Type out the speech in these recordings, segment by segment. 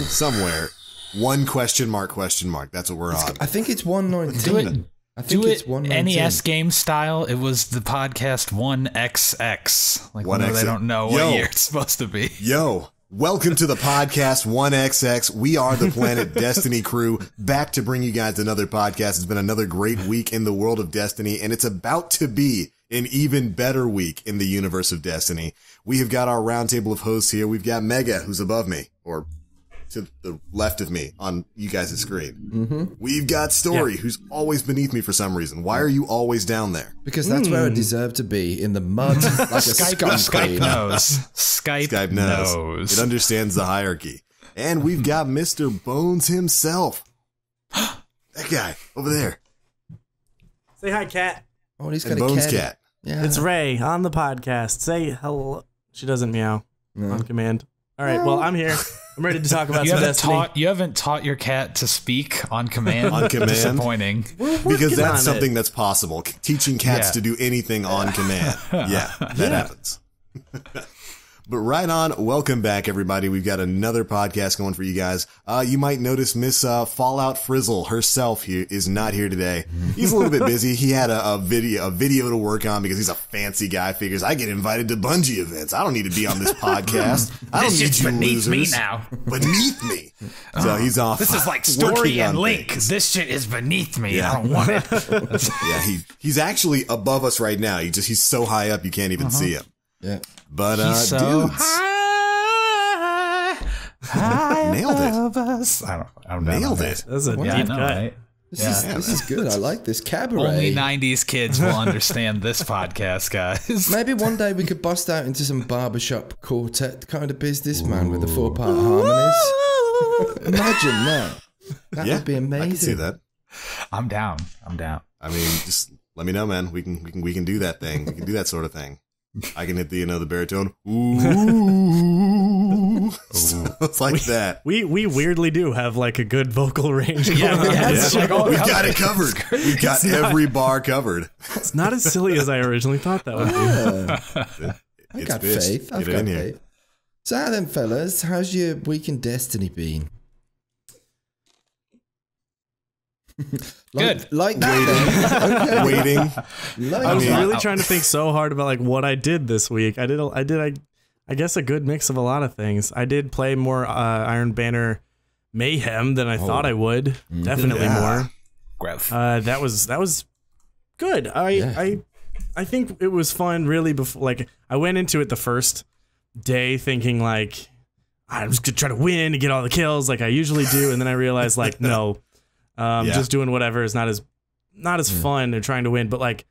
somewhere. One question mark. That's what we're on. I think it's 119. Do it NES game style. It was the podcast 1XX. Like, 1XX. They don't know what year it's supposed to be. Yo, welcome to the podcast 1XX. We are the Planet Destiny crew, back to bring you guys another podcast. It's been another great week in the world of Destiny, and it's about to be an even better week in the universe of Destiny. We have got our roundtable of hosts here. We've got Mega, who's above me, or to the left of me on you guys' screen. We've got Story, who's always beneath me for some reason. Why are you always down there? Because that's where I deserve to be, in the mud, like a Skype knows. Skype knows. It understands the hierarchy. And we've got Mr. Bones himself. That guy over there. Say hi, cat. Oh, he's got Bones a cat. Yeah. It's Ray on the podcast. Say hello. She doesn't meow on command. All right, well, I'm here. I'm ready to talk about some Destiny. You haven't taught your cat to speak on command? On command? Disappointing. Because that's something that's possible. Teaching cats to do anything on command. Yeah, that happens. But right on, welcome back, everybody. We've got another podcast going for you guys. You might notice Miss Fallout Frizzle herself here is not here today. He's a little bit busy. He had a video to work on because he's a fancy guy. Figures I get invited to Bungie events. I don't need to be on this podcast. I don't need you beneath losers. Me now. Beneath me. So he's off. This is like Story and Link. Things. This shit is beneath me. Yeah. I don't want it. Yeah, he's actually above us right now. He's so high up you can't even see him. Yeah. But, he's so dudes. high Nailed it. I don't know. Nailed it. That's a deep cut. Right? This is good. I like this cabaret. Only 90s kids will understand this podcast, guys. Maybe one day we could bust out into some barbershop quartet kind of business, man, with the 4-part harmonies. Imagine that. That would be amazing. I can see that. I'm down. I mean, just let me know, man. We can do that thing. We can do that sort of thing. I can hit the baritone. Ooh. It's like that. We weirdly do have like a good vocal range. We've got it covered. We've got every bar covered. It's not as silly as I originally thought that would be. I've got faith. I've got faith. So then, fellas, how's your week in Destiny been? Good. Like that. Waiting. I was really trying to think so hard about like what I did this week. I guess a good mix of a lot of things. I did play more Iron Banner Mayhem than I thought I would. Definitely more. Growth. That was good. I think it was fun really before, like I went into it the first day thinking like I'm just gonna try to win and get all the kills like I usually do, and then I realized like no. Just doing whatever is not as fun and trying to win, but like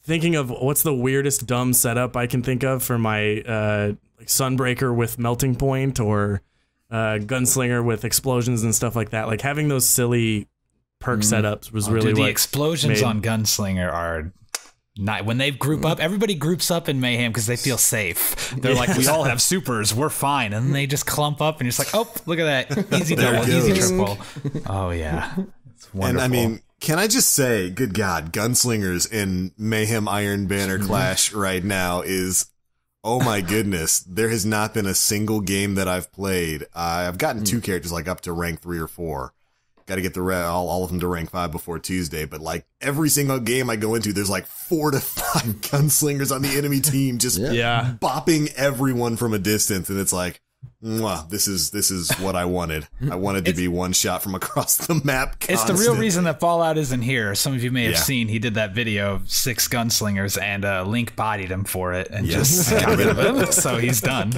thinking of what's the weirdest dumb setup I can think of for my like Sunbreaker with melting point or Gunslinger with explosions and stuff like that. Like having those silly perk setups was really the explosions on Gunslinger are not when they group up. Everybody groups up in Mayhem because they feel safe. They're like, we all have supers, we're fine, and then they just clump up, and you're just like, oh, look at that, easy double, easy triple. Oh yeah, it's wonderful. And I mean, can I just say, good God, Gunslingers in Mayhem Iron Banner Clash right now is, oh my goodness, there has not been a single game that I've played. I've gotten 2 characters like up to rank 3 or 4. Got to get all of them to rank 5 before Tuesday, but like every single game I go into, there's like 4 to 5 gunslingers on the enemy team just bopping everyone from a distance, and it's like, mwah, this is what I wanted. I wanted to be one shot from across the map. Constantly. It's the real reason that Fallout isn't here. Some of you may have seen he did that video of 6 gunslingers, and Link bodied him for it and just got rid of him. So he's done.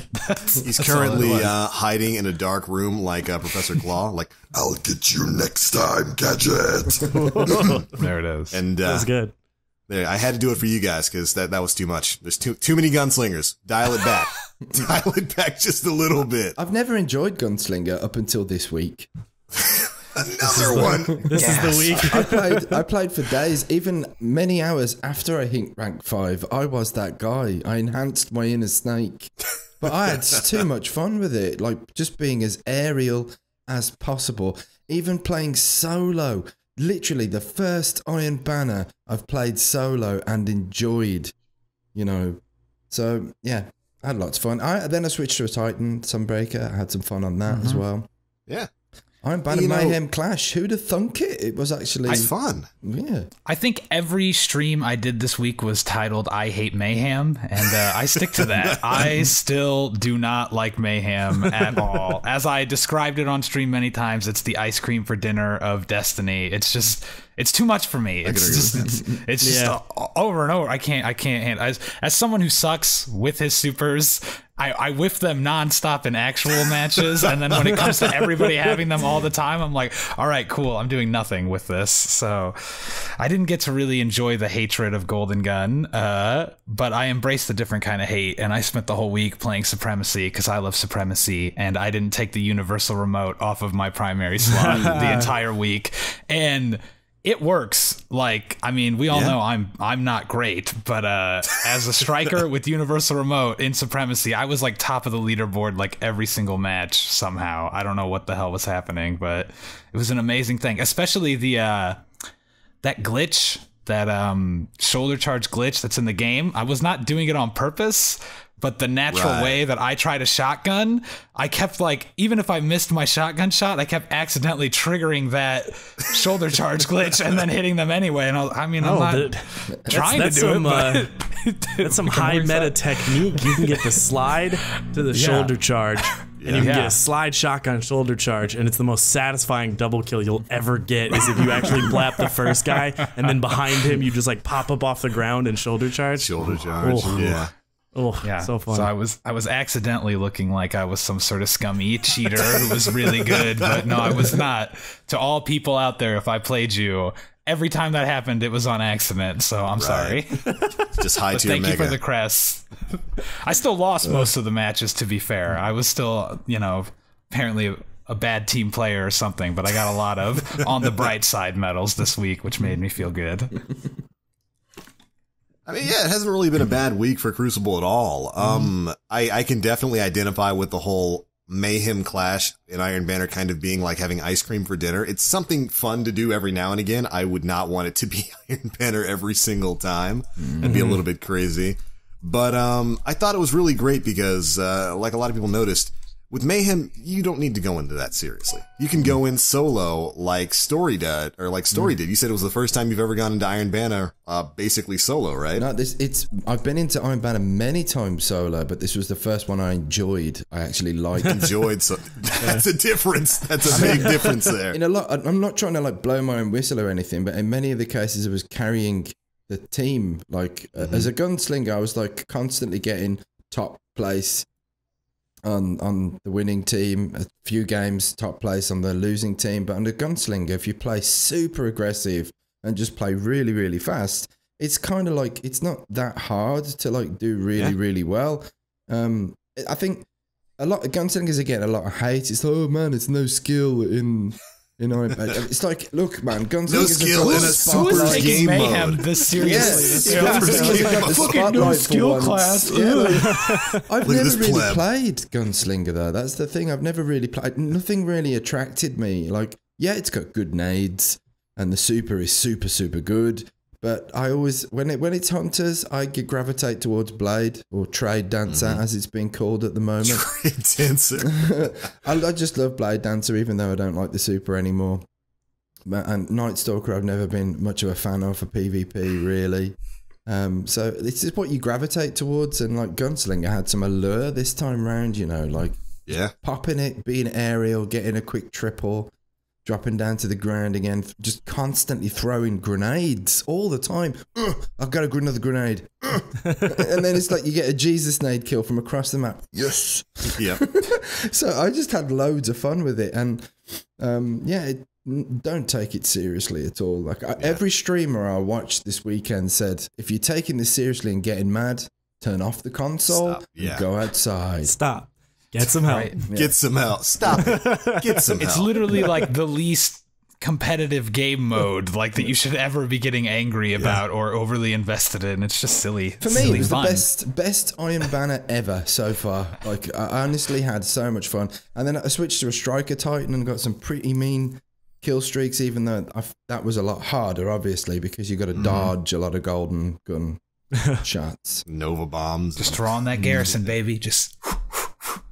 He's currently hiding in a dark room like Professor Claw. Like, I'll get you next time, Gadget. There it is. And that's good. There, I had to do it for you guys because that was too much. There's too many gunslingers. Dial it back. Dial it back just a little bit. I've never enjoyed Gunslinger up until this week. Another one. This is the week. I played for days, even many hours after I hit rank 5. I was that guy. I enhanced my inner snake. But I had too much fun with it, like just being as aerial as possible. Even playing solo. Literally the first Iron Banner I've played solo and enjoyed, you know. So, yeah. I had lots of fun. Then I switched to a Titan Sunbreaker. I had some fun on that as well. Yeah. Iron Banner Mayhem Clash. Who'd have thunk it? It was actually fun. Yeah. I think every stream I did this week was titled I Hate Mayhem, and I stick to that. I still do not like Mayhem at all. As I described it on stream many times, it's the ice cream for dinner of Destiny. It's just... It's too much for me. It's just over and over. I can't handle. As someone who sucks with his supers, I whiff them nonstop in actual matches, and then when it comes to everybody having them all the time, I'm like, all right, cool. I'm doing nothing with this. So I didn't get to really enjoy the hatred of Golden Gun, but I embraced a different kind of hate, and I spent the whole week playing Supremacy because I love Supremacy, and I didn't take the Universal Remote off of my primary slot the entire week, and it works. Like, I mean, we all know I'm not great, but as a striker with Universal Remote in Supremacy, I was like top of the leaderboard like every single match somehow. I don't know what the hell was happening, but it was an amazing thing. Especially the that glitch, that shoulder charge glitch that's in the game. I was not doing it on purpose, but the natural way that I try to shotgun, I kept like, even if I missed my shotgun shot, I kept accidentally triggering that shoulder charge glitch and then hitting them anyway. And I'm not trying to do it, but that's some high meta technique. You can get the slide to the shoulder charge, and you can get a slide shotgun shoulder charge, and it's the most satisfying double kill you'll ever get. Is if you actually blap the first guy, and then behind him you just like pop up off the ground and shoulder charge. Shoulder charge, Oh, yeah, so fun. So I was accidentally looking like I was some sort of scummy cheater who was really good, but no, I was not. To all people out there, if I played you, every time that happened, it was on accident. So I'm sorry. Just hi to your thank you for the crest. I still lost most of the matches, to be fair. I was still, apparently a bad team player or something, but I got a lot of on the bright side medals this week, which made me feel good. I mean, yeah, it hasn't really been a bad week for Crucible at all. I can definitely identify with the whole Mayhem Clash in Iron Banner kind of being like having ice cream for dinner. It's something fun to do every now and again. I would not want it to be Iron Banner every single time. That'd be a little bit crazy. But I thought it was really great because, like a lot of people noticed, with Mayhem, you don't need to go into that seriously. You can go in solo like Story did, or like Story did. You said it was the first time you've ever gone into Iron Banner, basically solo, right? No, I've been into Iron Banner many times solo, but this was the first one I enjoyed. I actually liked. Enjoyed, so that's a difference. That's a big difference there. In a lot, I'm not trying to like blow my own whistle or anything, but in many of the cases, I was carrying the team. Like as a gunslinger, I was like constantly getting top place on the winning team, a few games top place on the losing team. But under gunslinger, if you play super aggressive and just play really, really fast, it's kind of like, it's not that hard to like do really, really well. I think a lot of gunslingers are getting a lot of hate. It's like, oh man, it's no skill in it's like, look, man, gunslinger no skill in a super game Mayhem mode. This seriously, fucking no skill class. I've Look never really played gunslinger though. That's the thing. I've never really played. Nothing really attracted me. Like, yeah, it's got good nades, and the super is super, super good. But I always, when it's hunters, I gravitate towards Blade or Trade Dancer, as it's being called at the moment. Trade Dancer. I just love Blade Dancer, even though I don't like the super anymore. And Night Stalker, I've never been much of a fan of for PvP, really. So this is what you gravitate towards, and like Gunslinger had some allure this time round, like popping it, being aerial, getting a quick triple. Dropping down to the ground again, just constantly throwing grenades all the time. I've got another grenade. And then it's like you get a Jesus nade kill from across the map. Yes. Yeah. So I just had loads of fun with it. And don't take it seriously at all. Like every streamer I watched this weekend said, if you're taking this seriously and getting mad, turn off the console and go outside. Stop. Get some help. Right. Yeah. Get some help. Stop it. Get some help. It's literally like the least competitive game mode like that you should ever be getting angry about or overly invested in. It's just silly. For me, it was the best Iron Banner ever so far. Like, I honestly had so much fun. And then I switched to a Striker Titan and got some pretty mean kill streaks, even though that was a lot harder, obviously, because you got to dodge a lot of golden gun shots. Nova bombs. Just throw on that garrison, baby. Just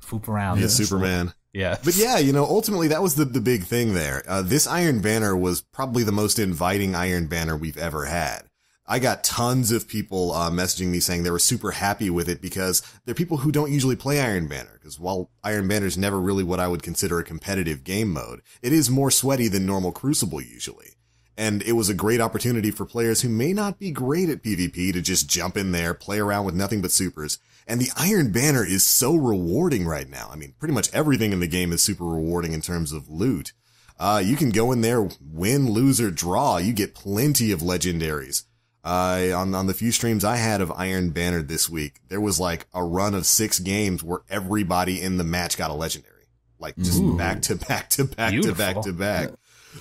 poop around. Yeah, Superman. Yeah. But yeah, you know, ultimately that was the big thing there. This Iron Banner was probably the most inviting Iron Banner we've ever had. I got tons of people messaging me saying they were super happy with it because they're people who don't usually play Iron Banner. Because while Iron Banner is never really what I would consider a competitive game mode, it is more sweaty than normal Crucible usually. And it was a great opportunity for players who may not be great at PvP to just jump in there, play around with nothing but supers. And the Iron Banner is so rewarding right now. I mean, pretty much everything in the game is super rewarding in terms of loot. You can go in there, win, lose, or draw. You get plenty of legendaries. On the few streams I had of Iron Banner this week, there was like a run of 6 games where everybody in the match got a legendary. Like just back to back to back to back to back.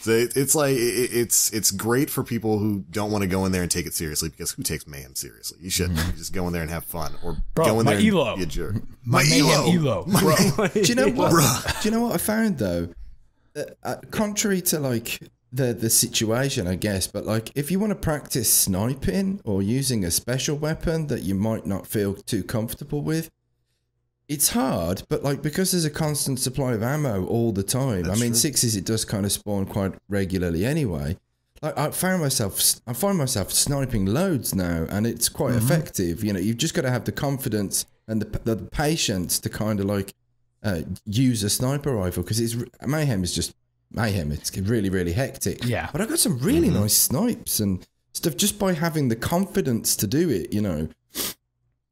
So it's like, it's great for people who don't want to go in there and take it seriously, because who takes Mayhem seriously? You shouldn't. You just go in there and have fun, or go in there and be a jerk. My Mayhem Elo. Bro. Do you know what? Do you know what I found though? Contrary to like the situation, I guess, but like if you want to practice sniping or using a special weapon that you might not feel too comfortable with, it's hard, but like because there's a constant supply of ammo all the time. That's true. Sixes, it does kind of spawn quite regularly anyway. Like I find myself sniping loads now, and it's quite effective. You know, you've just got to have the confidence and the patience to kind of like use a sniper rifle, because Mayhem is just Mayhem. It's really, really hectic. Yeah. But I got some really nice snipes and stuff just by having the confidence to do it, you know.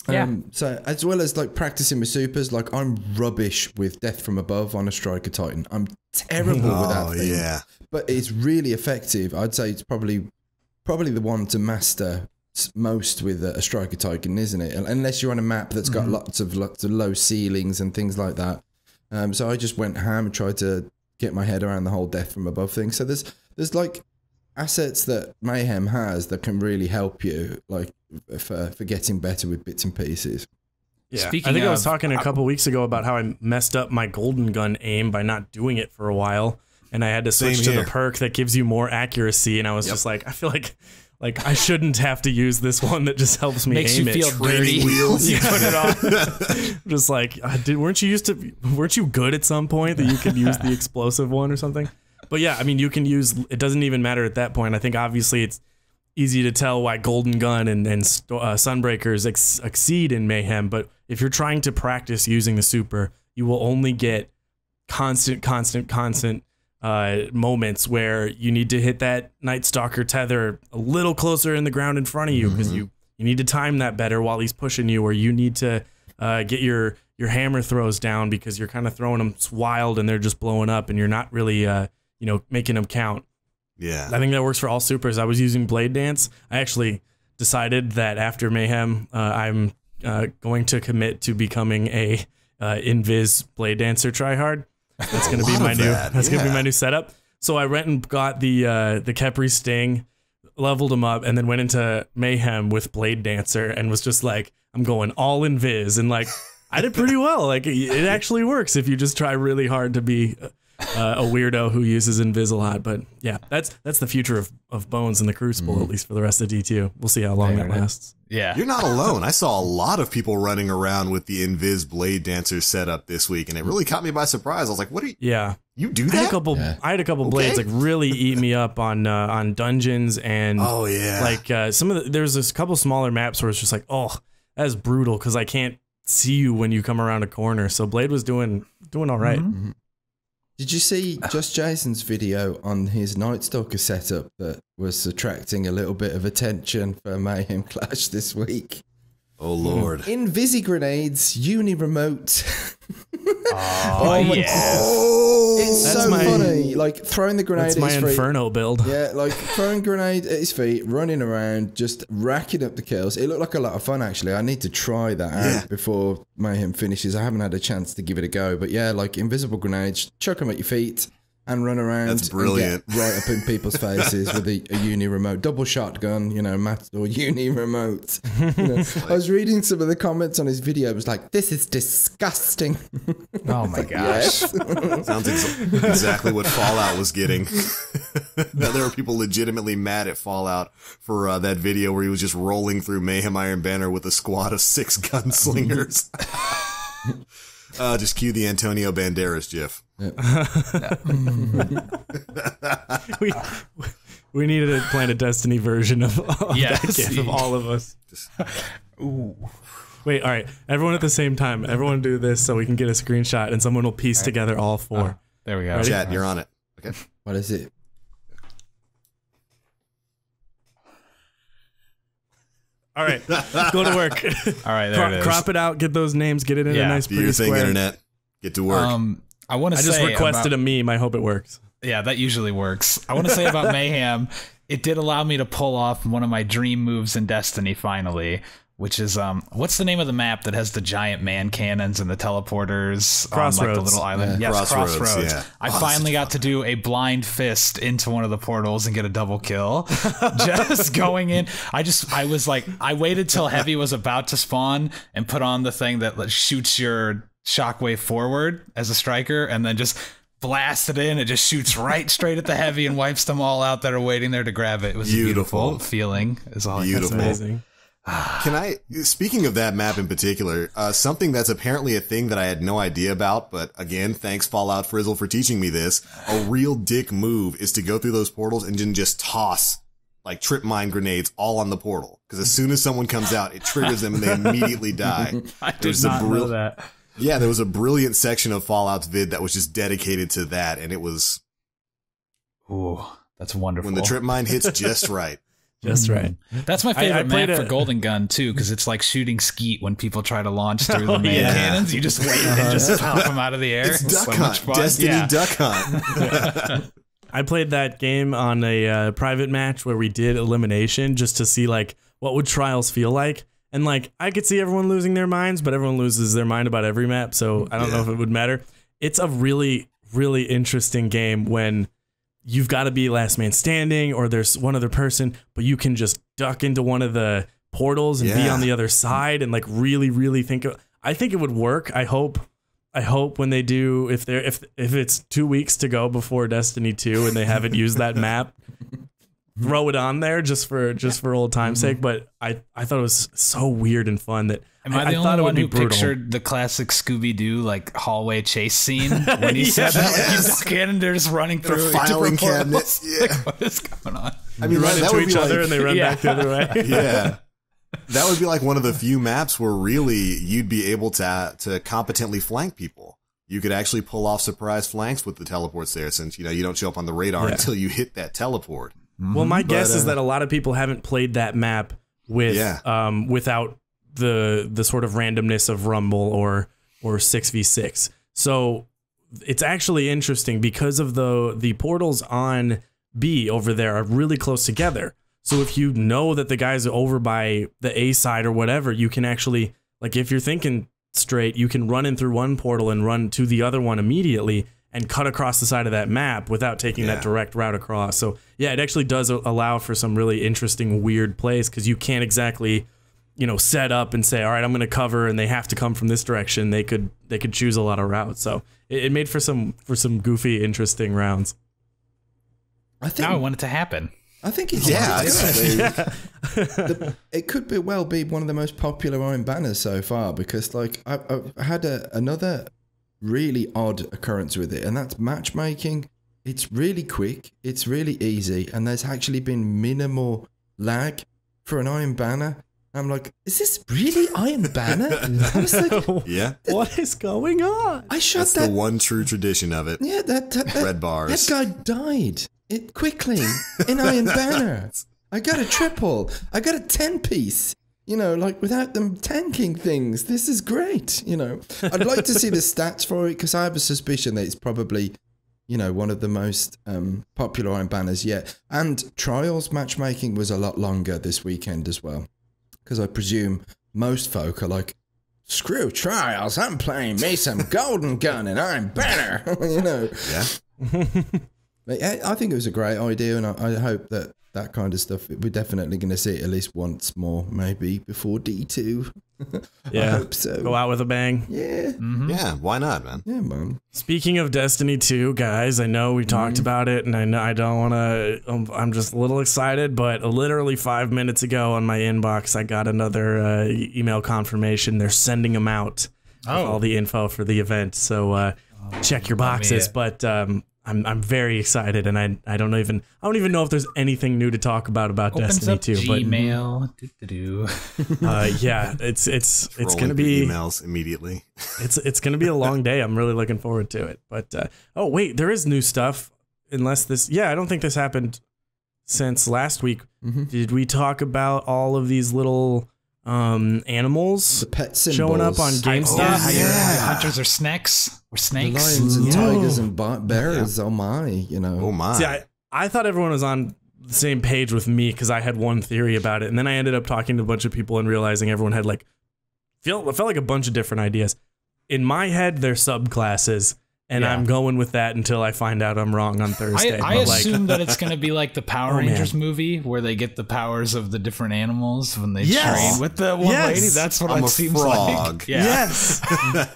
Yeah. So as well as like practicing with supers, like I'm rubbish with Death from Above on a Striker Titan. I'm terrible with that thing. Yeah. But it's really effective. I'd say it's probably the one to master most with a Striker Titan, isn't it? Unless you're on a map that's got lots of low ceilings and things like that. So I just went ham and tried to get my head around the whole Death from Above thing. So there's like assets that Mayhem has that can really help you, like for getting better with bits and pieces. Yeah, I was talking a couple weeks ago about how I messed up my golden gun aim by not doing it for a while, and I had to switch to the perk that gives you more accuracy, and I was just like, I feel like I shouldn't have to use this one that just helps me makes aim you feel dirty. Wheels. You put it on. Just like, weren't you good at some point that you could use the explosive one or something? But yeah, I mean, you can use, it doesn't even matter at that point. I think obviously it's easy to tell why Golden Gun and Sunbreakers exceed in Mayhem, but if you're trying to practice using the super, you will only get constant moments where you need to hit that Night Stalker tether a little closer in the ground in front of you, because you need to time that better while he's pushing you, or you need to get your hammer throws down because you're kind of throwing them wild and they're just blowing up and you're not really making them count. Yeah, I think that works for all supers. I was using Blade Dance. I actually decided that after Mayhem, I'm going to commit to becoming a Invis Blade Dancer tryhard. That's going to be my new setup. So I went and got the Khepri Sting, leveled him up, and then went into Mayhem with Blade Dancer and was just like, I'm going all Invis, and like I did pretty well. Like it actually works if you just try really hard to be a weirdo who uses Invis a lot. But yeah, that's the future of Bones in the Crucible, at least for the rest of D2. We'll see how long that lasts. Yeah, you're not alone. I saw a lot of people running around with the Invis Blade Dancer setup this week, and it really caught me by surprise. I was like, "What are you? Yeah, you do that?" I had a couple blades like really eat me up on dungeons, and there's a couple smaller maps where it's just like, oh, that's brutal because I can't see you when you come around a corner. So Blade was doing all right. Did you see Just Jason's video on his Night Stalker setup that was attracting a little bit of attention for Mayhem Clash this week? Oh, Lord. Invisi grenades, uni remote. It's so funny. Like throwing the grenade at his feet. That's my Inferno build. Yeah, like throwing grenade at his feet, running around, just racking up the kills. It looked like a lot of fun, actually. I need to try that out before Mayhem finishes. I haven't had a chance to give it a go. But yeah, like invisible grenades, chuck them at your feet and run around. That's brilliant. And get right up in people's faces with a uni remote. Double shotgun, Matador uni remote. I was reading some of the comments on his video. It was like, this is disgusting. Oh my gosh. Sounds exactly what Fallout was getting. There were people legitimately mad at Fallout for that video where he was just rolling through Mayhem Iron Banner with a squad of 6 gunslingers. Just cue the Antonio Banderas gif. We needed to plan a Destiny version of that gif of all of us. Ooh. Wait, all right. Everyone at the same time. Everyone do this so we can get a screenshot and someone will piece together all 4. There we go. Ready? Chat, you're on it. Okay. What is it? All right. Go to work. All right, there it is. Crop it out. Get those names. Get it in a nice Do pretty your thing, square. internet. Get to work. I want to I say just requested about, a meme. I hope it works. Yeah, that usually works. I want to say about Mayhem, it did allow me to pull off one of my dream moves in Destiny finally, which is what's the name of the map that has the giant man cannons and the teleporters on like the little island? Yeah. Yes, Crossroads. Yeah. I finally got to do a blind fist into one of the portals and get a double kill. Just going in. I waited till heavy was about to spawn and put on the thing that shoots your shockwave forward as a striker and then just blast it in. It just shoots right straight at the heavy and wipes them all out that are waiting there to grab it. It was a beautiful feeling. Is all Beautiful. I can say. Amazing. Speaking of that map in particular, something that's apparently a thing that I had no idea about, but again, thanks Fallout Frizzle for teaching me this, a real dick move is to go through those portals and then just toss like trip mine grenades all on the portal. Because as soon as someone comes out, it triggers them and they immediately die. I did not know that. Yeah, there was a brilliant section of Fallout's vid that was just dedicated to that, and it was... Ooh, that's wonderful. When the trip mine hits just right. Just right. That's my favorite map for Golden Gun, too, because it's like shooting skeet when people try to launch through the main cannons. You just wait and just pop them out of the air. It's Duck Hunt. Destiny Duck Hunt. I played that game on a private match where we did elimination just to see like what would trials feel like. And like I could see everyone losing their minds, but everyone loses their mind about every map, so I don't know if it would matter. It's a really, really interesting game when you've got to be last man standing or there's one other person, but you can just duck into one of the portals and be on the other side and like really, really think I think it would work. I hope when they do, if it's 2 weeks to go before Destiny 2 and they haven't used that map, throw it on there just for old time's sake. But I thought it was so weird and fun that Am I the only one who pictured the classic Scooby-Doo like hallway chase scene when he said that? Like, you duck in and they're just running through filing cabinets. Yeah. Like, what is going on? I mean, run that into would each be other like, and they run back the other way. Yeah. That would be like one of the few maps where really you'd be able to competently flank people. You could actually pull off surprise flanks with the teleports there since, you don't show up on the radar until you hit that teleport. Well, my guess is that a lot of people haven't played that map with without the sort of randomness of Rumble or 6v6. So it's actually interesting because of the portals on B over there are really close together. So if you know that the guys are over by the A side or whatever, you can actually, like if you're thinking straight, you can run in through one portal and run to the other one immediately and cut across the side of that map without taking that direct route across. So yeah, it actually does allow for some really interesting, weird plays because you can't exactly, set up and say, all right, I'm going to cover and they have to come from this direction. They could choose a lot of routes. So it made for some goofy, interesting rounds. Now I want it to happen. I think it's it could be one of the most popular Iron Banners so far because like I had another really odd occurrence with it, and that's matchmaking. It's really quick, it's really easy, and there's actually been minimal lag for an Iron Banner. I'm like, is this really Iron Banner? I was like, what is going on? I shot That's the one true tradition of it. Yeah, that red bars. That guy died quickly in Iron Banner. I got a triple. I got a 10-piece. Like without them tanking things, this is great. I'd like to see the stats for it because I have a suspicion that it's probably, one of the most popular Iron Banners yet. And Trials matchmaking was a lot longer this weekend as well. Because I presume most folk are like, screw Trials, I'm playing me some Golden Gun and Iron Banner. Yeah. I think it was a great idea, and I hope that kind of stuff, we're definitely going to see it at least once more, maybe before D2. Yeah, I hope so. Go out with a bang. Yeah. Mm-hmm. Yeah, why not, man? Yeah, man. Speaking of Destiny 2, guys, I know we talked about it, and I know I don't want to. I'm just a little excited, but literally 5 minutes ago on my inbox, I got another email confirmation. They're sending them out with all the info for the event. So check your boxes. But I'm very excited, and I don't even know if there's anything new to talk about Destiny 2. Gmail. Yeah, it's gonna be emails immediately. It's gonna be a long day. I'm really looking forward to it. But oh wait, there is new stuff. Unless this, I don't think this happened since last week. Did we talk about all of these little animals, the pet symbols showing up on GameStop? Hunters or snakes or snakes, the lions and tigers and bears. Oh my, Oh my. See, I thought everyone was on the same page with me because I had one theory about it, and then I ended up talking to a bunch of people and realizing everyone had felt like a bunch of different ideas. In my head, they're subclasses. And I'm going with that until I find out I'm wrong on Thursday. I assume that it's going to be like the Power Rangers movie where they get the powers of the different animals when they train with the one lady. That's what it seems like. Yeah. Yes.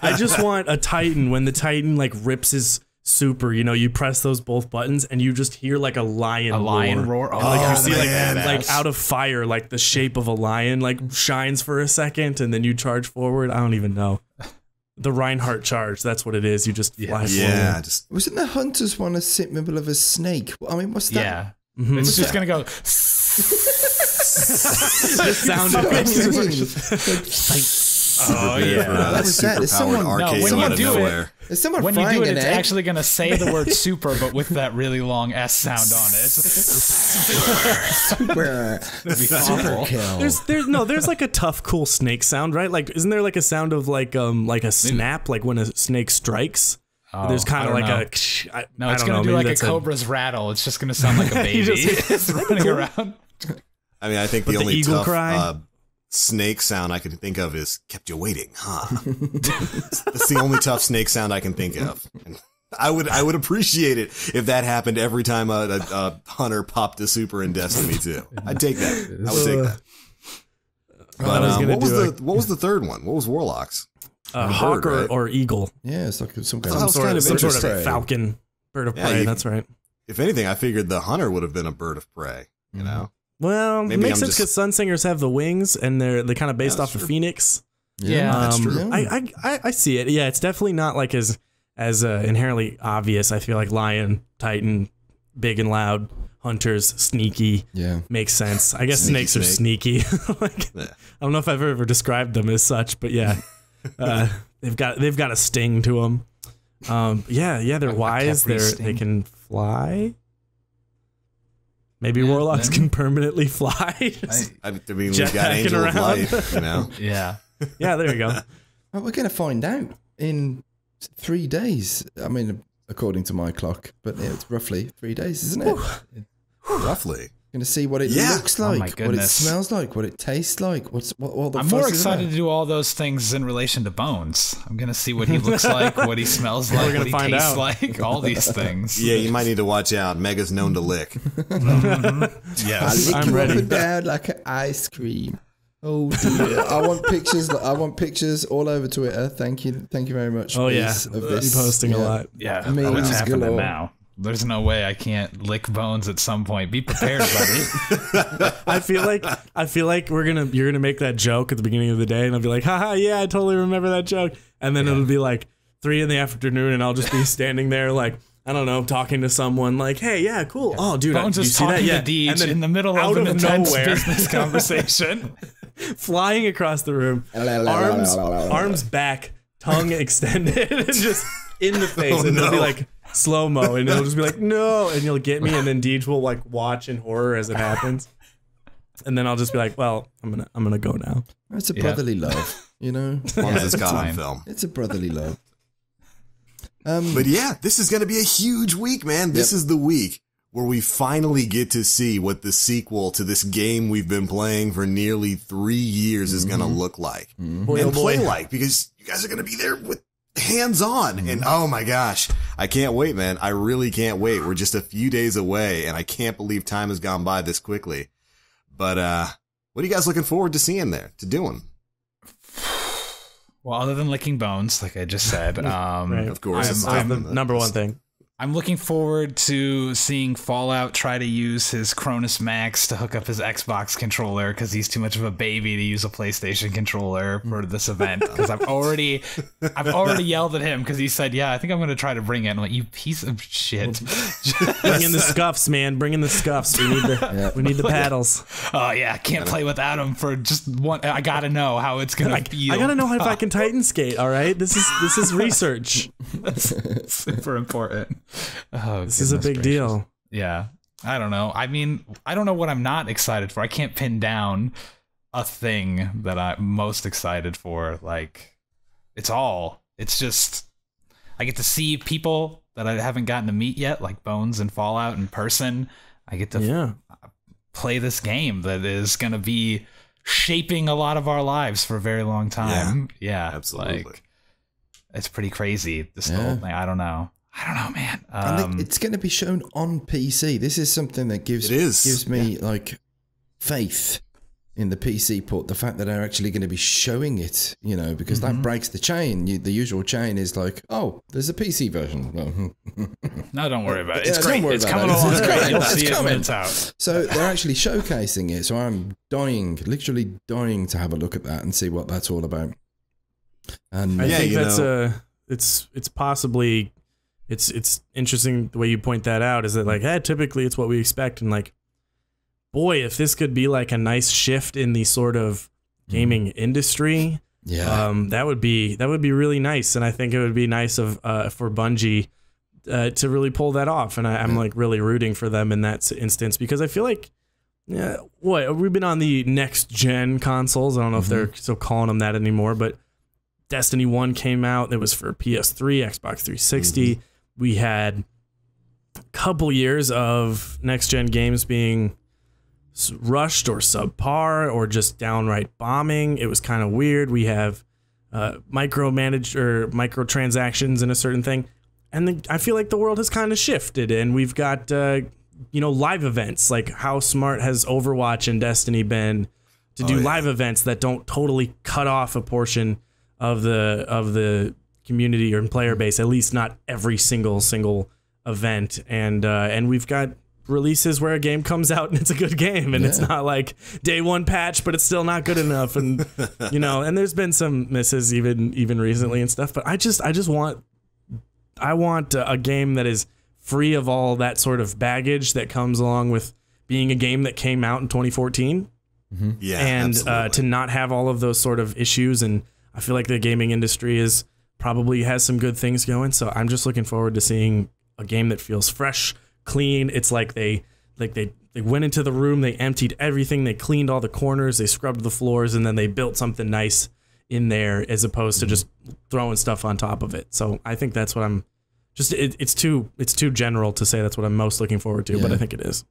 I just want a Titan. When the Titan rips his super, you press those both buttons and you just hear like a lion roar. Oh, you see like out of fire, like the shape of a lion shines for a second and then you charge forward. I don't even know. The Reinhardt charge, that's what it is. You just fly forward. Wasn't the Hunters one a symbol of a snake? I mean, what's that? Yeah. It's just going to go... The sound effects. Oh, yeah. What was that? Is someone when you do it, it's egg? actually going to say the word super, but with that really long S sound on it. Super kill. There's like a tough, cool snake sound, right? Like, isn't there like a sound of like a snap, like when a snake strikes? There's kind of like a... No, it's going to do like a cobra's rattle. It's just going to sound like a baby. It's running around. I mean, I think the only tough snake sound I can think of is "kept you waiting," huh? That's the only tough snake sound I can think of. And I would appreciate it if that happened every time a hunter popped a super in Destiny 2. I'd take that. I would take that. But what was the third one? What was Warlocks? Hawk or eagle. Yeah, it's like some kind of falcon, bird of prey. That's right. If anything, I figured the hunter would have been a bird of prey. You know. Well, maybe it makes sense because Sunsingers have the wings and they're kind of based off the Phoenix. Yeah, that's true. I see it. Yeah, it's definitely not like as inherently obvious. I feel like Lion, Titan, big and loud, Hunters, sneaky. Yeah, makes sense. I guess snakes are sneaky. I don't know if I've ever described them as such, but yeah, they've got a sting to them. They're wise. They can fly. Maybe Warlocks can permanently fly. I mean, we've got Angel of Light, you know? Yeah. Yeah, there you go. Well, we're going to find out in 3 days. I mean, according to my clock, but it's roughly 3 days, isn't it? Roughly. Going to see what it looks like, what it smells like, what it tastes like. I'm more excited to do all those things in relation to Bones. I'm going to see what he looks like, what he smells like, what he tastes like, all these things. Yeah, you might need to watch out. Mega's known to lick. Yes, I'm ready. Up and down like an ice cream. Oh dear! I want pictures. I want pictures all over Twitter. Thank you very much. Oh yeah, of this. You're posting a lot. Yeah, what's happening now? There's no way I can't lick Bones at some point. Be prepared, buddy. I feel like you're gonna make that joke at the beginning of the day, and I'll be like, haha, yeah, I totally remember that joke. And then it'll be like 3 PM, and I'll just be standing there like, I don't know, talking to someone like, hey, yeah, cool. Oh, dude, Bones is talking to Deej in the middle of an intense business conversation. Flying across the room, arms back, tongue extended, and just in the face, and it'll be like slow-mo, and it'll just be like, no, and you'll get me, and then Deej will like watch in horror as it happens, and then I'll just be like, well, I'm gonna go now. It's a brotherly love, you know. As long as it's got on film. It's a brotherly love. But yeah, this is gonna be a huge week, man. This is the week where we finally get to see what the sequel to this game we've been playing for nearly 3 years is gonna look like and play like, because you guys are gonna be there with hands-on. And oh my gosh, I can't wait, man. I really can't wait. We're just a few days away, and I can't believe time has gone by this quickly. But what are you guys looking forward to seeing there, to doing? Well, other than licking bones, like I just said, Right. Of course, I'm the number one thing. I'm looking forward to seeing Fallout try to use his Cronus Max to hook up his Xbox controller, because he's too much of a baby to use a PlayStation controller for this event. Because I've already yelled at him because he said, "Yeah, I think I'm going to try to bring it." I'm like, "You piece of shit!" Bring in the scuffs, man. Bring in the scuffs. We need the paddles. Oh yeah, I can't play without him for just one. I gotta know how it's gonna feel. I gotta know if I can Titan skate. All right, this is research. That's super important. Oh, this is a big deal. Yeah. I don't know. I mean, I don't know what I'm not excited for. I can't pin down a thing that I'm most excited for. Like, it's just, I get to see people that I haven't gotten to meet yet, like Bones and Fallout in person. I get to play this game that is going to be shaping a lot of our lives for a very long time. Yeah, absolutely. Like, it's pretty crazy. This whole thing. I don't know, man. I think it's going to be shown on PC. This is something that gives me like faith in the PC port. The fact that they're actually going to be showing it, you know, because that breaks the chain. The usual chain is like, oh, there's a PC version. Well, no, don't worry about it. It's great. It's coming along. It's great. You'll see it when it's out. So they're actually showcasing it. So I'm literally dying to have a look at that and see what that's all about. And I think that's it's possibly. It's interesting the way you point that out, is that like, hey, typically it's what we expect, and like, boy, if this could be like a nice shift in the sort of gaming industry, that would be really nice, and I think it would be nice for Bungie to really pull that off, and I'm like really rooting for them in that instance, because I feel like we've been on the next gen consoles. I don't know if they're still calling them that anymore, but Destiny 1 came out. It was for PS3, Xbox 360. We had a couple years of next-gen games being rushed or subpar or just downright bombing. It was kind of weird. We have micromanaged or microtransactions in a certain thing. And I feel like the world has kind of shifted, and we've got live events. Like, how smart has Overwatch and Destiny been to do live events that don't totally cut off a portion of the community or player base, at least not every single event, and we've got releases where a game comes out and it's a good game, and it's not like day one patch, but it's still not good enough, and and there's been some misses even recently and stuff. But I want a game that is free of all that sort of baggage that comes along with being a game that came out in 2014, and to not have all of those sort of issues. And I feel like the gaming industry probably has some good things going, so I'm just looking forward to seeing a game that feels fresh, clean. It's like they went into the room, they emptied everything, they cleaned all the corners, they scrubbed the floors, and then they built something nice in there, as opposed to just throwing stuff on top of it. So I think that's what I'm just. It's too general to say that's what I'm most looking forward to, but I think it is.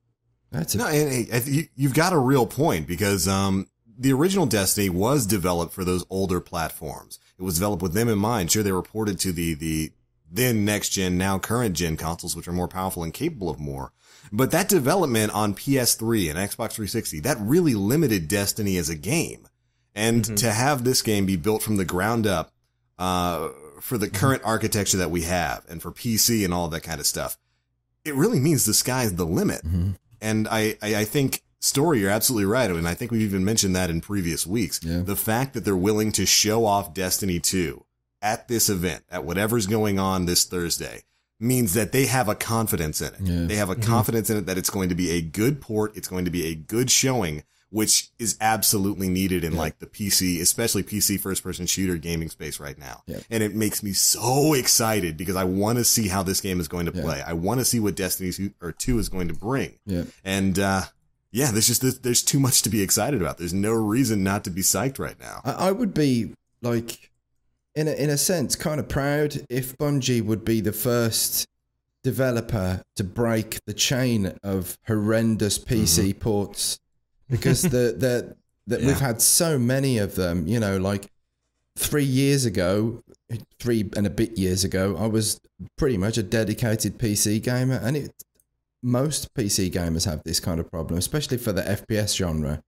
You've got a real point, because the original Destiny was developed for those older platforms. It was developed with them in mind. Sure, they were ported to the then next gen, now current gen consoles, which are more powerful and capable of more. But that development on PS3 and Xbox 360, that really limited Destiny as a game. And to have this game be built from the ground up for the current architecture that we have, and for PC and all that kind of stuff, it really means the sky's the limit. And I think, Story, you're absolutely right. And I think we've even mentioned that in previous weeks. The fact that they're willing to show off Destiny 2 at this event, at whatever's going on this Thursday, means that they have a confidence in it. They have a confidence in it that it's going to be a good port. It's going to be a good showing, which is absolutely needed in like the PC, especially PC first-person shooter gaming space right now. And it makes me so excited, because I want to see how this game is going to play. I want to see what Destiny 2 is going to bring. And there's too much to be excited about. There's no reason not to be psyched right now. I would be, like, in a sense, kind of proud if Bungie would be the first developer to break the chain of horrendous PC ports, because we've had so many of them. Like 3 years ago, 3 and a bit years ago, I was pretty much a dedicated PC gamer, and most PC gamers have this kind of problem, especially for the FPS genre.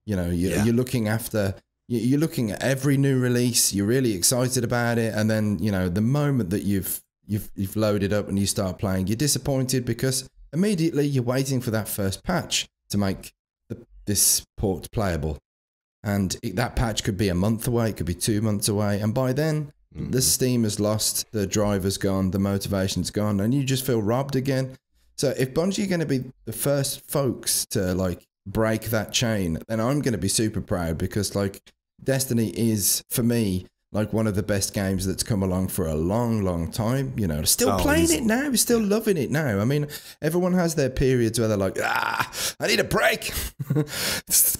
You know, you're looking after, you're looking at every new release, you're really excited about it, and then, you know, the moment that you've loaded up and you start playing, you're disappointed because immediately you're waiting for that first patch to make this port playable. And that patch could be a month away, it could be 2 months away, and by then the steam has lost, the driver's gone, the motivation's gone, and you just feel robbed again. So if Bungie are going to be the first folks to like break that chain, then I'm going to be super proud, because like Destiny is, for me, like one of the best games that's come along for a long, long time. You know, still playing it now, still loving it now. I mean, everyone has their periods where they're like, I need a break.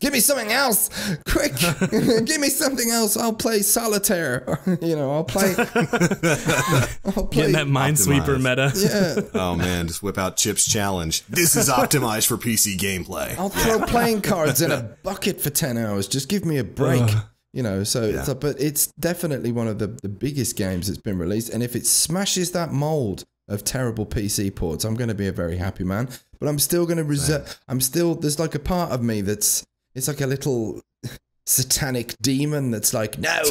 Give me something else, quick. Give me something else. I'll play solitaire. You know, I'll play. Getting that Minesweeper meta. Yeah. Oh man, just whip out Chip's challenge. This is optimized for PC gameplay. I'll throw playing cards in a bucket for 10 hours. Just give me a break. You know, so but it's definitely one of the biggest games that's been released. And if it smashes that mold of terrible PC ports, I'm going to be a very happy man. But I'm still going to reserve. There's like a part of me it's like a little satanic demon that's like, no,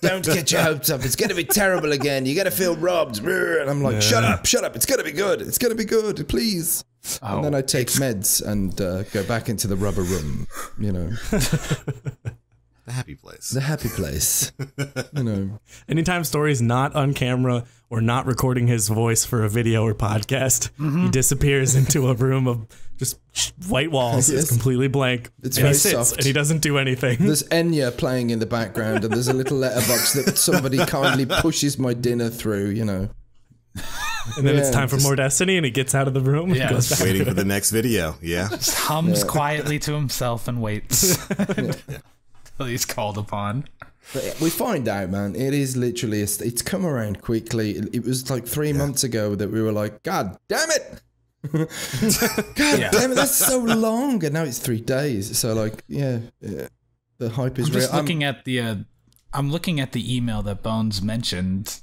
don't get your hopes up. It's going to be terrible again. You're going to feel robbed. And I'm like, shut up. It's going to be good. It's going to be good. Please. Oh, and then I take meds and go back into the rubber room, you know. The happy place. The happy place. You know. Anytime Story's not on camera or not recording his voice for a video or podcast, he disappears into a room of just white walls. Yes. It's completely blank. It's and very he sits soft. and he doesn't do anything. There's Enya playing in the background, and there's a little letterbox that somebody kindly pushes my dinner through, you know. And then it's time for more Destiny, and he gets out of the room. Yeah. And goes back Waiting to for it. the next video. Yeah. Just hums quietly to himself and waits until he's called upon. But we find out, man, it is literally, it's come around quickly. It was like 3 months ago that we were like, God damn it. God damn it, that's so long. And now it's 3 days. So like, yeah the hype is real. I'm looking at the email that Bones mentioned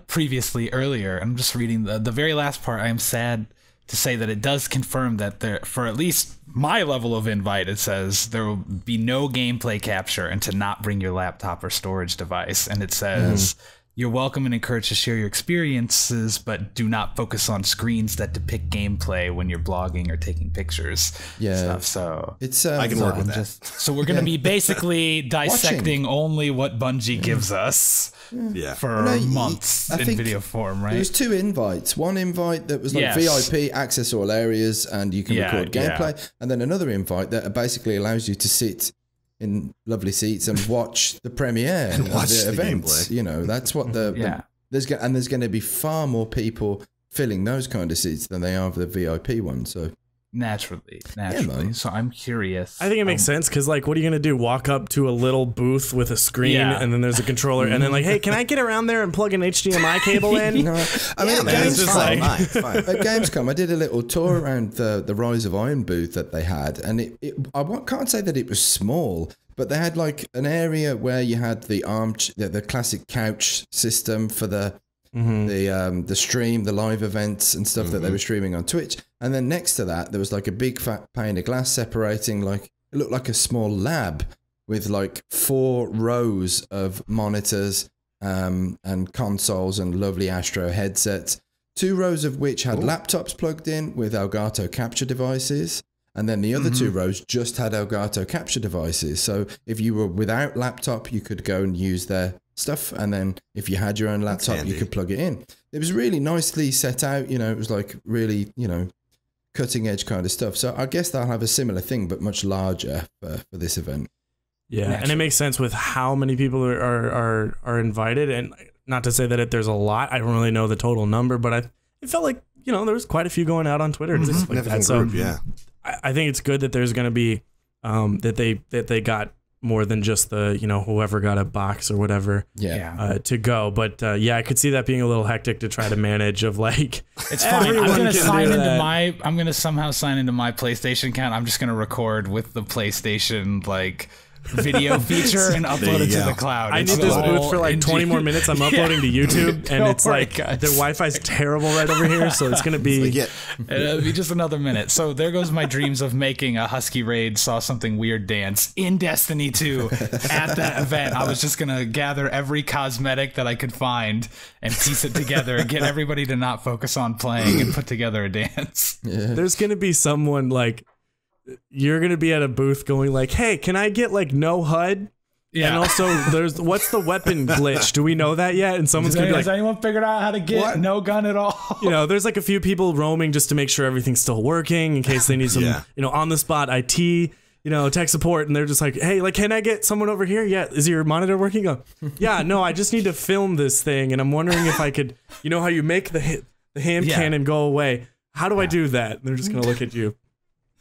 previously earlier. I'm just reading the very last part. I am sad to say that it does confirm that there, for at least my level of invite, it says there will be no gameplay capture and to not bring your laptop or storage device. And it says, you're welcome and encouraged to share your experiences, but do not focus on screens that depict gameplay when you're blogging or taking pictures. Yeah. Stuff. So It's I can work with that. so we're going to be basically dissecting only what Bungie gives us for months I in think video form, right? There was 2 invites. One invite that was like Yes. VIP, access all areas, and you can record gameplay. And then another invite that basically allows you to sit in lovely seats and watch the premiere and watch the the events. gameplay. You know, that's what there's going to be far more people filling those kind of seats than they are for the VIP ones. So Naturally. man. So I'm curious. I think it makes sense because, like, what are you going to do? Walk up to a little booth with a screen and then there's a controller and then, like, hey, can I get around there and plug an HDMI cable in? No, I mean, at man, it's just Gamescom, fine. at Gamescom, I did a little tour around the Rise of Iron booth that they had, and can't say that it was small, but they had like an area where you had the the classic couch system for the stream, the live events and stuff that they were streaming on Twitch, and then next to that there was like a big fat pane of glass separating, like it looked like a small lab with like 4 rows of monitors and consoles and lovely Astro headsets, 2 rows of which had laptops plugged in with Elgato capture devices. And then the other 2 rows just had Elgato capture devices. So if you were without laptop, you could go and use their stuff. And then if you had your own laptop, you could plug it in. It was really nicely set out. You know, it was like really, you know, cutting edge kind of stuff. So I guess they'll have a similar thing, but much larger for this event. Yeah, and it makes sense with how many people are invited. And not to say that there's a lot. I don't really know the total number, but it felt like, you know, there was quite a few going out on Twitter and stuff like that. So I think it's good that there's going to be that they got more than just the, you know, whoever got a box or whatever to go. But I could see that being a little hectic to try to manage. Of like, it's fine. I'm gonna somehow sign into my PlayStation account. I'm just gonna record with the PlayStation like video feature and upload it to the cloud. I need this booth for like 20 more minutes. I'm uploading to YouTube, and it's like the Wi-Fi's terrible right over here, so it's gonna be it'll be just another minute. So there goes my dreams of making a Husky Raid Saw Something Weird dance in Destiny 2 at that event. I was just gonna gather every cosmetic that I could find and piece it together and get everybody to not focus on playing and put together a dance. There's gonna be someone like, you're gonna be at a booth going like, hey, can I get like no HUD? Yeah. And also, there's what's the weapon glitch? Do we know that yet? And someone's gonna be like, has anyone figured out how to get no gun at all? You know, there's like a few people roaming just to make sure everything's still working in case they need some, you know, on the spot IT, you know, tech support, and they're just like, hey, like, can I get someone over here? Yeah, is your monitor working? Oh, yeah, no, I just need to film this thing, and I'm wondering if I could, you know, how you make the hand cannon go away? How do I do that? And they're just gonna look at you.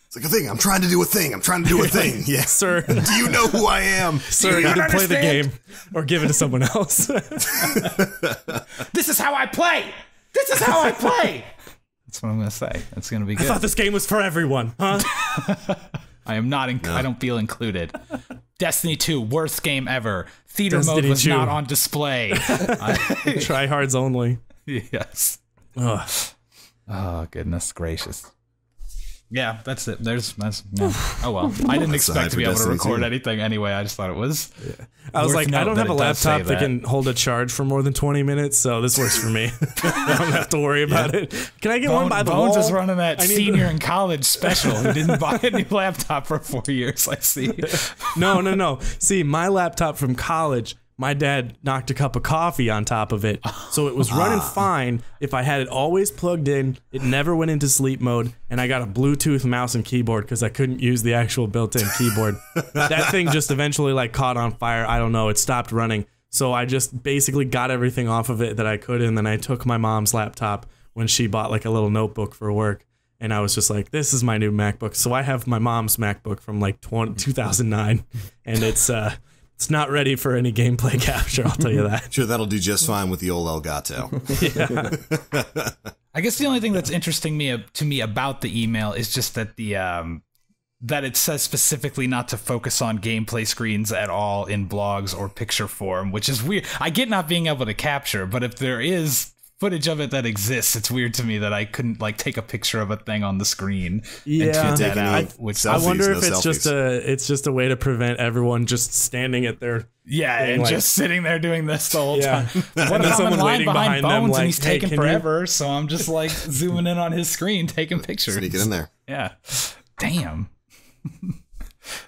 It's like a thing. I'm trying to do a thing. I'm trying to do a thing. Yeah, sir. Do you know who I am? Sir, you can play the game or give it to someone else. This is how I play. This is how I play. That's what I'm gonna say. It's gonna be good. I thought this game was for everyone, huh? I am not. I don't feel included. Destiny 2, worst game ever. Theater Destiny mode was 2. not on display. Tryhards only. Yes. Ugh. Oh, goodness gracious. Yeah, that's it. Oh well, I didn't expect to be able to record anything anyway. I just thought it was. Yeah. I was like, I don't have a laptop that can hold a charge for more than 20 minutes, so this works for me. I don't have to worry about it. Can I get one by the wall? Bones is running that senior in college special who didn't buy a new laptop for 4 years. I see. No. See, my laptop from college, my dad knocked a cup of coffee on top of it, so it was running fine. If I had it always plugged in, it never went into sleep mode, and I got a Bluetooth mouse and keyboard because I couldn't use the actual built-in keyboard. That thing just eventually like caught on fire. I don't know. It stopped running, so I just basically got everything off of it that I could, and then I took my mom's laptop when she bought like a little notebook for work, and I was just like, this is my new MacBook. So I have my mom's MacBook from like 2009, and it's not ready for any gameplay capture, I'll tell you that. Sure, that'll do just fine with the old Elgato. Yeah. I guess the only thing that's interesting to me about the email is just that that it says specifically not to focus on gameplay screens at all in blogs or picture form, which is weird. I get not being able to capture, but if there is footage of it that exists, it's weird to me that I couldn't like take a picture of a thing on the screen and tweet that out. I wonder if it's just a way to prevent everyone just standing at their and like, just sitting there doing this the whole time. What if someone waiting behind Bones them, like, and he's taking forever, so I'm just like zooming in on his screen taking pictures. Sneak it in there. Yeah. Damn.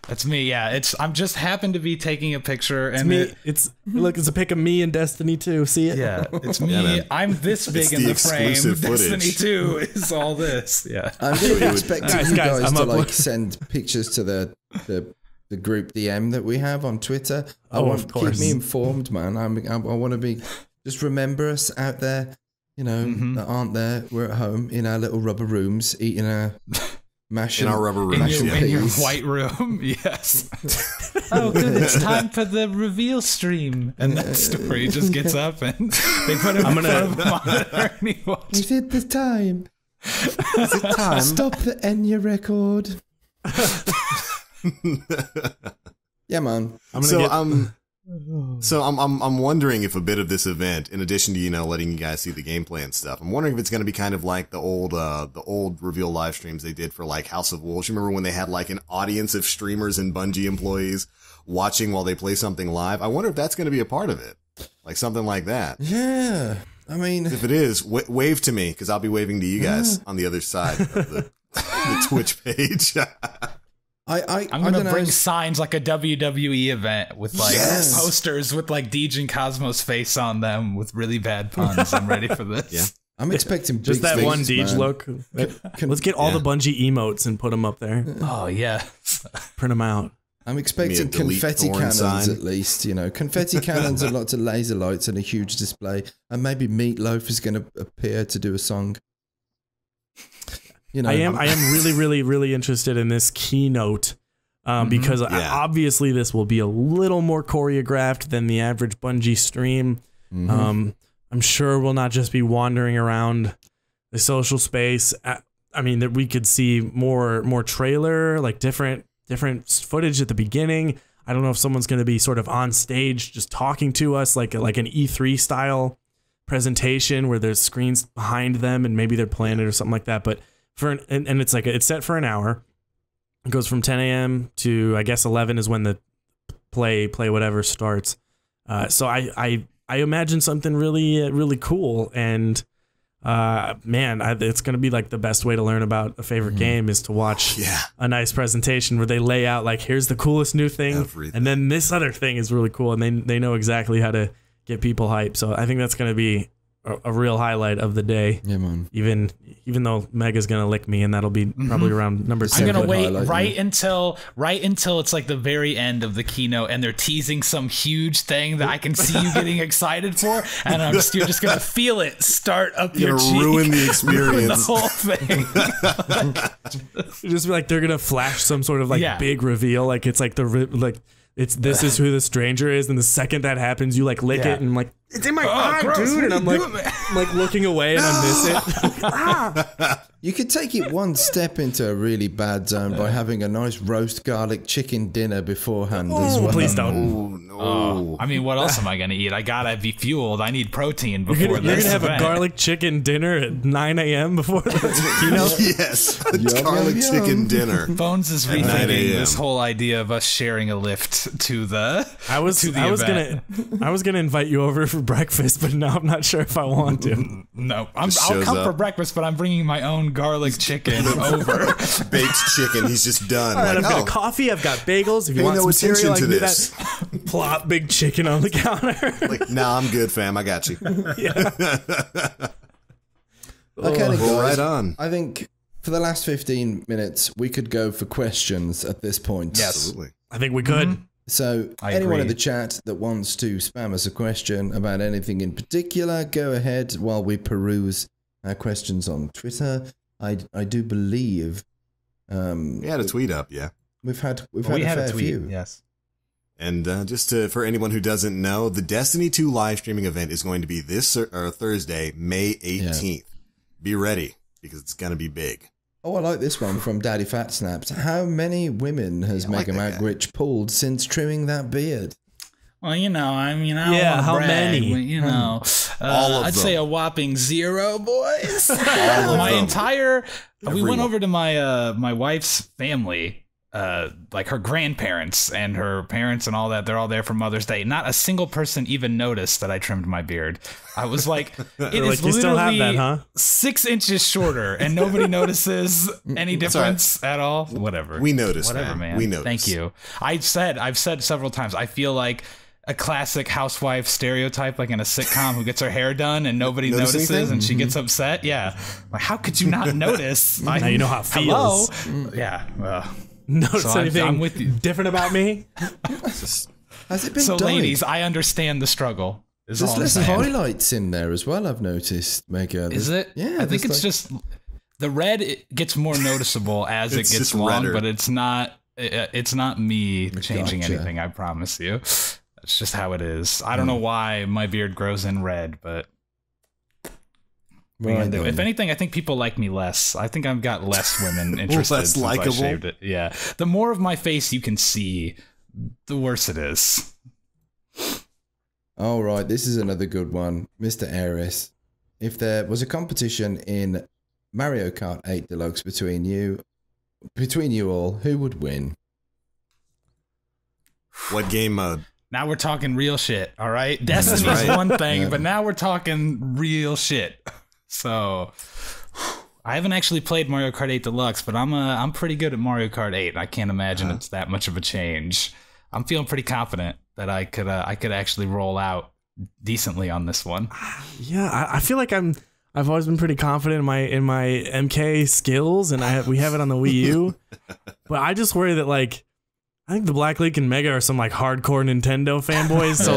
That's me. Yeah, I'm just happened to be taking a picture, and it's a pic of me in Destiny 2. See it? Yeah, it's me. I'm this big in the frame. Footage. Destiny 2 is all this. Yeah, I'm really expecting you guys to like send pictures to the group DM that we have on Twitter. Keep me informed, man. I want to be. Just remember us out there. You know that aren't there. We're at home in our little rubber rooms eating our. In our rubber room, in your white room, yes. Oh, good! It's time for the reveal stream, and that story just gets up, and they put him in front of the monitor, and he watches. Is it the time? Is it time? Stop the Enya record. Yeah, man. So I'm wondering if a bit of this event, in addition to letting you guys see the gameplay and stuff, I'm wondering if it's going to be kind of like the old reveal live streams they did for like House of Wolves. You remember when they had like an audience of streamers and Bungie employees watching while they play something live? I wonder if that's going to be a part of it, like something like that. Yeah, I mean, if it is, wave to me because I'll be waving to you guys on the other side of the Twitch page. I'm gonna bring signs like a WWE event with like posters with like Deej and Cosmo's face on them with really bad puns. I'm ready for this. Yeah. I'm expecting just that one Deej look. Let's get all the Bungie emotes and put them up there. Oh yeah, print them out. I'm expecting confetti cannons at least. Confetti cannons and lots of laser lights and a huge display, and maybe Meatloaf is going to appear to do a song. I am really, really, really interested in this keynote because obviously this will be a little more choreographed than the average Bungie stream. I'm sure we'll not just be wandering around the social space. I mean, that we could see more trailer, like different footage at the beginning. I don't know if someone's going to be sort of on stage just talking to us like an E3 style presentation where there's screens behind them and maybe they're playing it or something like that. But and it's like it's set for an hour. It goes from 10 a.m. to I guess 11 is when the play whatever starts. So I imagine something really cool, and it's gonna be like the best way to learn about a favorite game is to watch a nice presentation where they lay out like, here's the coolest new thing, and then this other thing is really cool, and they know exactly how to get people hyped. So I think that's gonna be a real highlight of the day. Yeah, man. Even though Mega's gonna lick me, and that'll be probably around number 2. I'm gonna wait right until it's like the very end of the keynote, and they're teasing some huge thing that I can see you getting excited for, and you're just gonna feel it start up your cheek. Ruin the experience. The whole thing. Just be like they're gonna flash some sort of like big reveal, like it's like this is who the stranger is, and the second that happens, you like lick it, and I'm like, it's in my eye, gross, dude, and I'm like looking away, and I miss it. You could take it one step into a really bad zone by having a nice roast garlic chicken dinner beforehand as well. Please don't. Oh, no. I mean, what else am I gonna eat? I gotta be fueled. I need protein before You're gonna have event. a garlic chicken dinner at 9 a.m. before the keynote? Yes, a garlic chicken dinner. Bones is 9 rethinking a.m. this whole idea of us sharing a lift to the. I was gonna invite you over for breakfast, but now I'm not sure if I want to. No, I'll come for breakfast, but I'm bringing my own garlic chicken over. Baked chicken. He's just done. All right, I've got a coffee. I've got bagels. If you want some cereal, I can do that. Plop big chicken on the counter. Like, nah, I'm good, fam. I got you. Okay, then, guys, right on. I think for the last 15 minutes, we could go for questions at this point. Yes. Absolutely. I think we could. So anyone in the chat that wants to spam us a question about anything in particular, go ahead while we peruse our questions on Twitter. I do believe We had a tweet up, yeah. We've had a fair few. Yes. And just for anyone who doesn't know, the Destiny 2 live streaming event is going to be this Thursday, May 18th. Yeah. Be ready, because it's going to be big. Oh, I like this one from Daddy Fat Snaps. How many women has Mega Magwitch pulled since trimming that beard? Well, I don't how brag, many? But, I'd say a whopping 0, boys. We went over to my wife's family, like her grandparents and her parents and all that. They're all there for Mother's Day. Not a single person even noticed that I trimmed my beard. I was like, it is literally 6 inches shorter, and nobody notices any difference at all. Whatever. We noticed. Whatever, man. We noticed. Thank you. I've said several times, I feel like a classic housewife stereotype, like in a sitcom, who gets her hair done and nobody notices anything? And she gets upset. Yeah. Like, how could you not notice? Now you know how it feels. Hello? Yeah. Notice anything I'm with you. Different about me? Has it been dyed? Ladies, I understand the struggle. There's less highlights in there as well, I've noticed, Mega. Is it? Yeah. I think it's just the red gets more noticeable as it gets long, redder. But it's not me changing anything, I promise you. It's just how it is. I don't know why my beard grows in red, but if anything, I think people like me less. I think I've got less women interested since I shaved it. Yeah. The more of my face you can see, the worse it is. All right, this is another good one. Mr. Aris, if there was a competition in Mario Kart 8 Deluxe between you all, who would win? What game mode? Now we're talking real shit, all right? Destiny's one thing, but now we're talking real shit. So, I haven't actually played Mario Kart 8 Deluxe, but I'm pretty good at Mario Kart 8. I can't imagine it's that much of a change. I'm feeling pretty confident that I could actually roll out decently on this one. Yeah, I feel like I've always been pretty confident in my MK skills, and we have it on the Wii U. But I just worry that I think the Black Leak and Mega are some hardcore Nintendo fanboys, so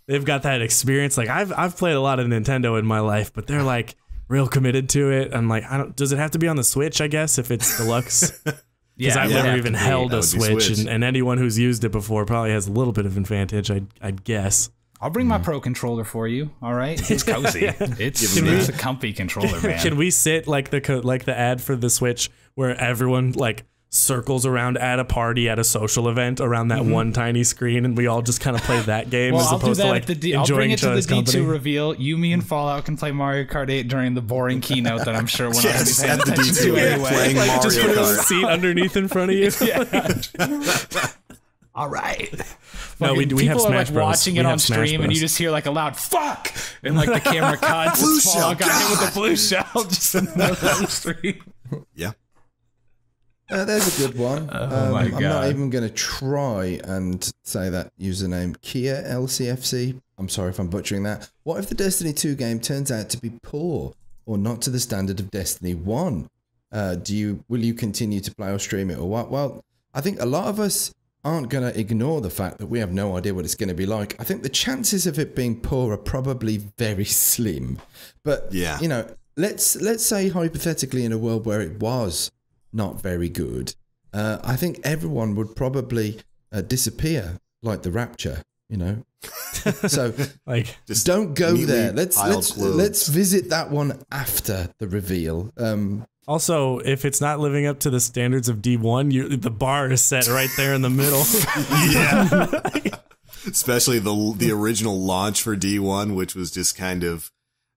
they've got that experience. I've played a lot of Nintendo in my life, but they're real committed to it. I'm does it have to be on the Switch? I guess if it's deluxe. Because I've never even held a Switch, and anyone who's used it before probably has a little bit of advantage, I'd guess. I'll bring my Pro controller for you. All right, it's cozy. It's a comfy controller, man. Can we sit like the ad for the Switch where everyone circles around at a party at a social event around that one tiny screen, and we all just kind of play that game as opposed to like I'll bring enjoying it each to the other's company. D2 reveal. You, me, and Fallout can play Mario Kart 8 during the boring keynote that I'm sure we're not going to be paying attention to anyway. Playing Like, just put Mario a Kart. seat underneath in front of you. All right. No, we People have are Smash like Bros. watching We it have on Smash stream, and Bros. you just hear like a loud "fuck" and like the camera cuts. Blue and shell, Fallout got hit with God. the blue shell just in the middle of the stream. Yeah. There's a good one. Oh my I'm not God. even going to try and say that username. Kia LCFC. I'm sorry if I'm butchering that. What if the Destiny 2 game turns out to be poor or not to the standard of Destiny 1? Will you continue to play or stream it or what? Well, I think a lot of us aren't going to ignore the fact that we have no idea what it's going to be like. I think the chances of it being poor are probably very slim. But, Yeah. you know, let's say hypothetically in a world where it was not very good, I think everyone would probably disappear like the Rapture, you know? So Like, Just don't go neatly there. piled clothes. Let's visit that one after the reveal. also, if it's not living up to the standards of D1, the bar is set right there in the middle. Yeah. Especially the original launch for D1, which was just kind of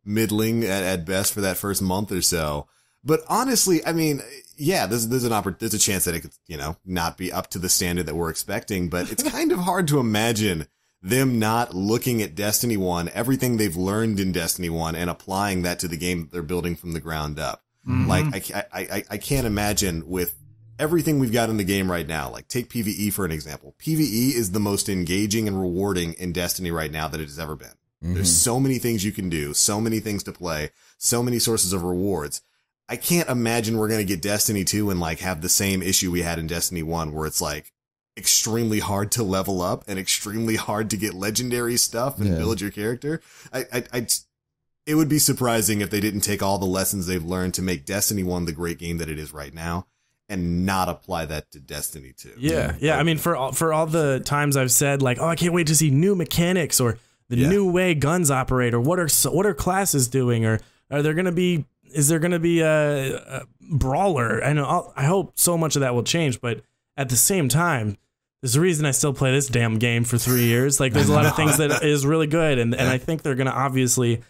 middling at best for that first month or so. But honestly, I mean, yeah, there's a chance that it could, you know, not be up to the standard that we're expecting, but it's kind of hard to imagine them not looking at Destiny 1, everything they've learned in Destiny 1, and applying that to the game that they're building from the ground up. Like, I can't imagine with everything we've got in the game right now, like take PvE for an example. PvE is the most engaging and rewarding in Destiny right now that it has ever been. There's so many things you can do, so many things to play, so many sources of rewards. I can't imagine we're going to get Destiny 2 and like have the same issue we had in Destiny 1 where it's like extremely hard to level up and extremely hard to get legendary stuff and build your character. It would be surprising if they didn't take all the lessons they've learned to make Destiny 1 the great game that it is right now and not apply that to Destiny 2. Yeah. I mean, for all the times I've said like, oh, I can't wait to see new mechanics or the new way guns operate, or what are classes doing, or is there going to be a brawler? I hope so much of that will change, but at the same time, there's a reason I still play this damn game for 3 years. Like, there's a lot of things that is really good, and I think they're going to obviously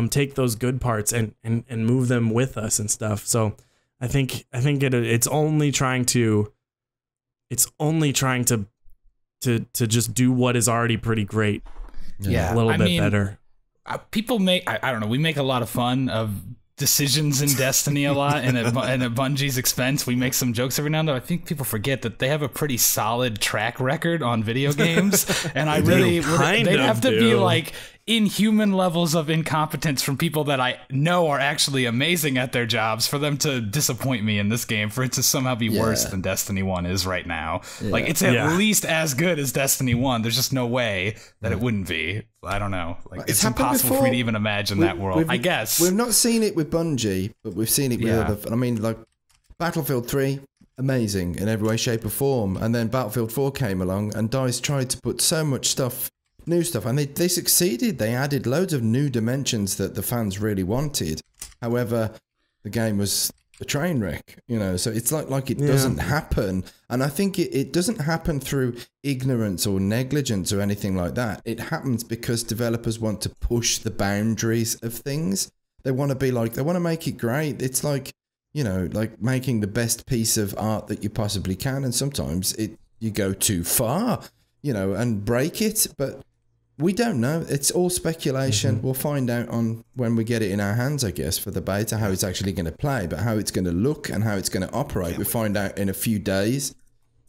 take those good parts and move them with us and stuff. So I think it's only trying to just do what is already pretty great. Yeah, a little bit better. People make, I don't know, we make a lot of fun of decisions in Destiny a lot, and at Bungie's expense. We make some jokes every now and then. I think people forget that they have a pretty solid track record on video games, and I really they'd have to be like inhuman levels of incompetence from people that I know are actually amazing at their jobs for them to disappoint me in this game, for it to somehow be worse than Destiny 1 is right now. Like, it's at least as good as Destiny 1. There's just no way that it wouldn't be. I don't know. Like, it's impossible for me to even imagine that world, I guess. We've not seen it with Bungie, but we've seen it with other. I mean, like, Battlefield 3, amazing in every way, shape or form. And then Battlefield 4 came along and DICE tried to put so much stuff, new stuff, and they succeeded. They added loads of new dimensions that the fans really wanted. However, the game was a train wreck, you know, so it's like it doesn't happen. And I think it doesn't happen through ignorance or negligence or anything like that. It happens because developers want to push the boundaries of things. They want to be like, they want to make it great. It's like, you know, like making the best piece of art that you possibly can. And sometimes you go too far, you know, and break it. But we don't know. It's all speculation. We'll find out on when we get it in our hands, I guess, for the beta, how it's actually going to play, but how it's going to look and how it's going to operate, we find out in a few days.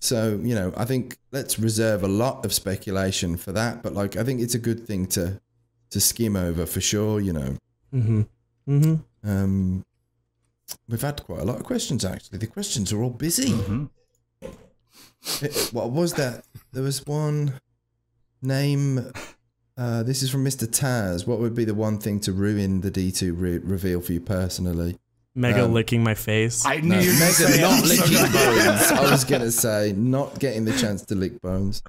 So, you know, I think let's reserve a lot of speculation for that. But like, I think it's a good thing to skim over for sure, you know. We've had quite a lot of questions, actually. The questions are all busy. What was that? There was one name. This is from Mr. Taz. What would be the one thing to ruin the D2 reveal for you personally? Mega licking my face. I knew you were Mega saying not that. licking bones. I was going to say not getting the chance to lick bones.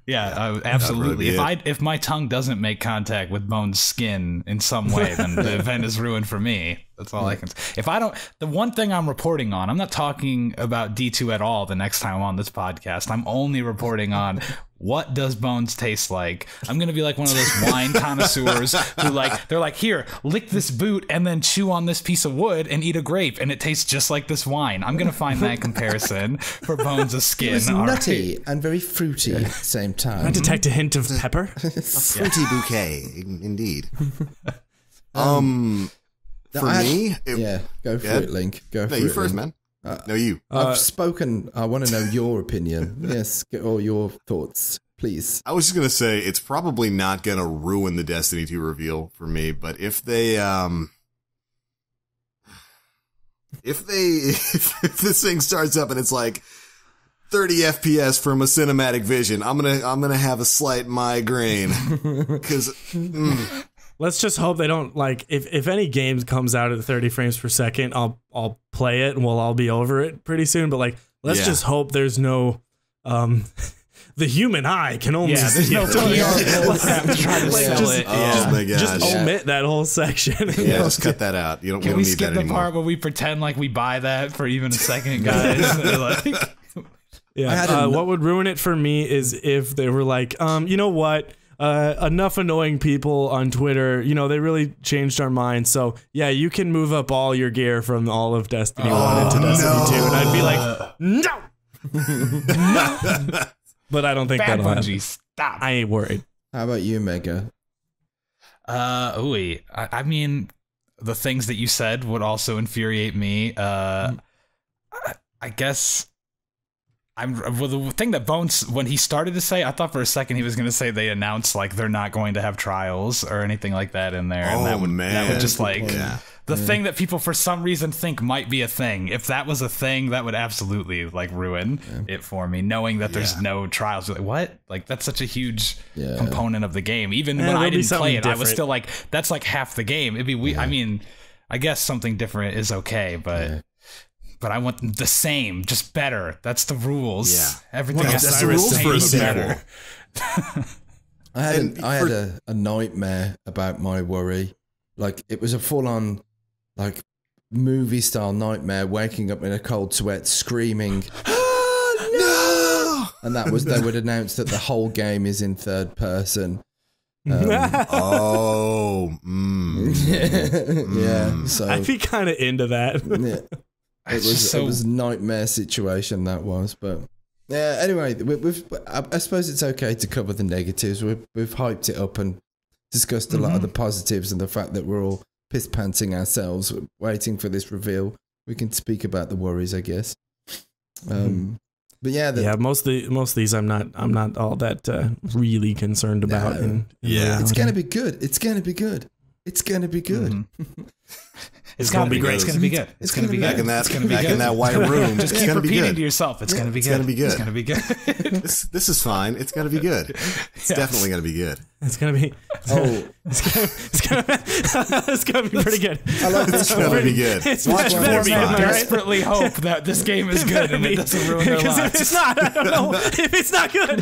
Yeah, absolutely. If my tongue doesn't make contact with Bones' skin in some way, then the event is ruined for me. That's all I can say. The one thing I'm reporting on, I'm not talking about D2 at all the next time I'm on this podcast. I'm only reporting on what does Bones taste like. I'm going to be like one of those wine connoisseurs who they're like, here, lick this boot and then chew on this piece of wood and eat a grape and it tastes just like this wine. I'm going to find that comparison for Bones' skin. It's nutty and very fruity at the same time. I detect a hint of pepper. Fruity bouquet, indeed. For me, go for it, Link. Go for it. You first, man. No, you. I've spoken. I want to know your opinion. Yes, get all your thoughts, please. I was just gonna say it's probably not gonna ruin the Destiny 2 reveal for me, but if this thing starts up and it's like 30 FPS from a cinematic vision, I'm gonna have a slight migraine because. Let's just hope they don't if any game comes out at 30 frames per second, I'll play it and we'll all be over it pretty soon. But let's just hope there's no the human eye can only there's no PR trying to sell it. Oh my gosh. Just omit that whole section. Yeah, just cut that out. We don't need that anymore. Can we skip the part where we pretend like we buy that for even a second, guys? What would ruin it for me is if they were like, you know what? Enough annoying people on Twitter, they really changed our minds. So yeah, you can move up all your gear from all of Destiny 1 into Destiny 2. And I'd be like, no. But I don't think that'll happen. Stop. I ain't worried. How about you, Mega? I mean, the things that you said would also infuriate me. I guess. The thing that Bones, when he started to say, I thought for a second he was going to say they announced they're not going to have trials or anything like that in there. And that would just thing that people for some reason think might be a thing. If that was a thing, that would absolutely ruin it for me. Knowing that there's no trials, what? That's such a huge component of the game. Even when I didn't play it, I was still that's half the game. It'd be I mean, I guess something different is okay, but. Yeah. But I want the same, just better. That's the rules. Yeah, everything that's the rules for a sequel. I had a nightmare about my worry. It was a full-on, movie-style nightmare. Waking up in a cold sweat, screaming, "No!" And that was they would announce that the whole game is in third person. Yeah. So I'd be kind of into that. Yeah. It was a nightmare situation that was, but yeah. Anyway, I suppose it's okay to cover the negatives. We've hyped it up and discussed a lot of the positives and the fact that we're all piss pantsing ourselves waiting for this reveal. We can speak about the worries, I guess. But yeah, most of these I'm not all that really concerned about. It's gonna be good. It's gonna be good. It's gonna be good. Mm-hmm. It's gonna be great. It's gonna be good. It's gonna be good. Back in that white room. Just keep repeating to yourself. It's gonna be good. It's gonna be good. This is fine. It's gonna be good. It's definitely gonna be good. It's gonna be. It's gonna be pretty good. I like this. It's gonna be good. It's much better. I desperately hope that this game is good and it doesn't ruin their lives. If it's not, I don't know. If it's not good,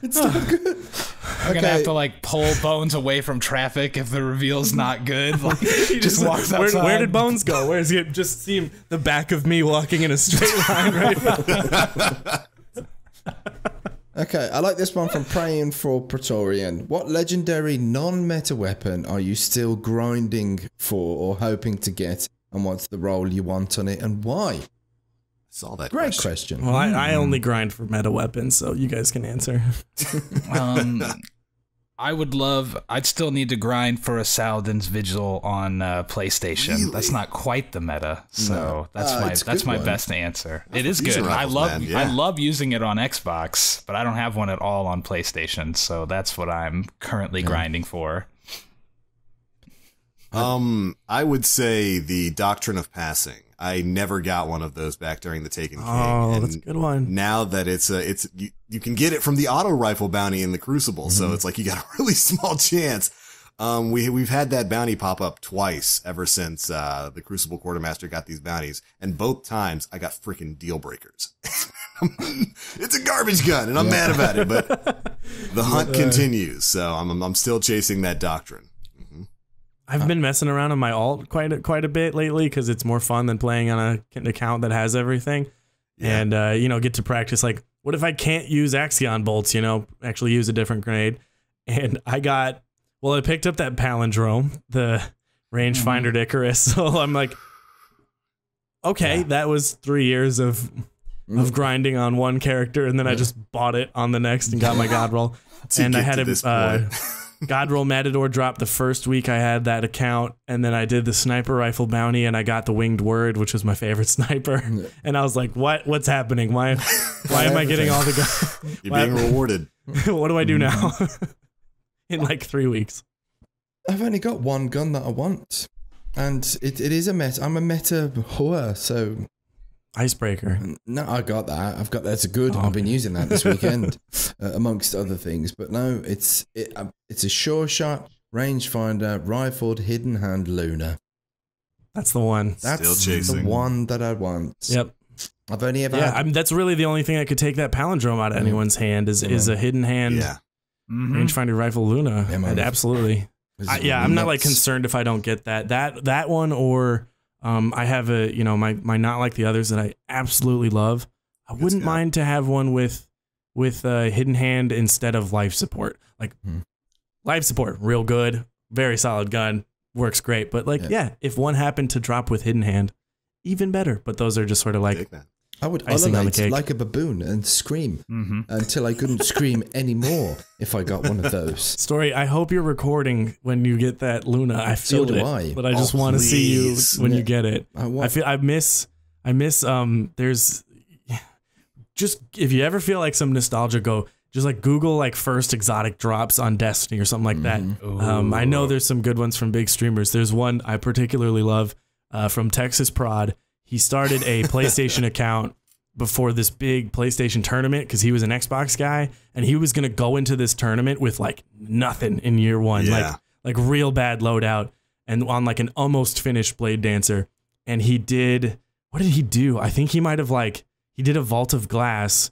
it's not good. I'm gonna have to pull Bones away from traffic if the reveal's not good. He just walks outside. Where did Bones go? Where's he? Just see him, the back of me walking in a straight line right now. Okay, I like this one from Praying for Praetorian. What legendary non-meta weapon are you still grinding for or hoping to get, and what's the role you want on it and why? Saw that. Great question. Well, I only grind for meta weapons, so you guys can answer. I'd still need to grind for a Saladin's Vigil on PlayStation. Really? That's not quite the meta, so that's my best answer. It is good. I love using it on Xbox, but I don't have one at all on PlayStation, so that's what I'm currently grinding for. I would say the Doctrine of Passing. I never got one of those back during the Taken King. Oh, that's a good one. Now that you can get it from the auto rifle bounty in the Crucible, so it's you got a really small chance. We've had that bounty pop up twice ever since the Crucible Quartermaster got these bounties, and both times I got freaking deal breakers. It's a garbage gun, and I'm mad about it. But the hunt continues, so I'm still chasing that doctrine. I've been messing around on my alt quite a bit lately because it's more fun than playing on an account that has everything. Yeah. And, you know, get to practice, like, what if I can't use Axion bolts, you know, actually use a different grenade? And I picked up that palindrome, the rangefinder Icarus. So I'm like, okay, that was 3 years of grinding on one character. And then I just bought it on the next and got my God roll. And I had a God roll Matador drop the first week I had that account, and then I did the sniper rifle bounty, and I got the winged word, which was my favorite sniper. And I was like, "What's happening? Why am I getting all the guns? You're being rewarded. What do I do now?" In like 3 weeks. I've only got one gun that I want, and it is a meta. I'm a meta whore, so. Icebreaker. No, I got that. That's good. I've been using that this weekend, amongst other things. But no, it's a sure shot rangefinder rifled hidden hand Luna. That's the one. That's Still chasing. the one that I want. Yep. I've only ever. Yeah, that's really the only thing that could take that palindrome out of anyone's hand is a hidden hand. Yeah. Rangefinder rifle Luna. Yeah, absolutely. I'm not like concerned if I don't get that one or. I have my not like the others that I absolutely love. I wouldn't mind to have one with hidden hand instead of life support. Like life support, real good, very solid gun, works great. But like, if one happened to drop with hidden hand, even better. But those are just sort of like I would icing on the ululate cake. like a baboon and scream until I couldn't scream anymore if I got one of those. Story, I hope you're recording when you get that Luna. I feel So do it, I. but I just want to see you when you get it. I miss there's just if you ever feel like some nostalgia, go just like Google like first exotic drops on Destiny or something like that. I know there's some good ones from big streamers. There's one I particularly love from Texas Prod. He started a PlayStation account before this big PlayStation tournament because he was an Xbox guy, and he was going to go into this tournament with like nothing in year one, like real bad loadout, and on like an almost finished Blade Dancer. And he did, what did he do? I think he might have he did a Vault of Glass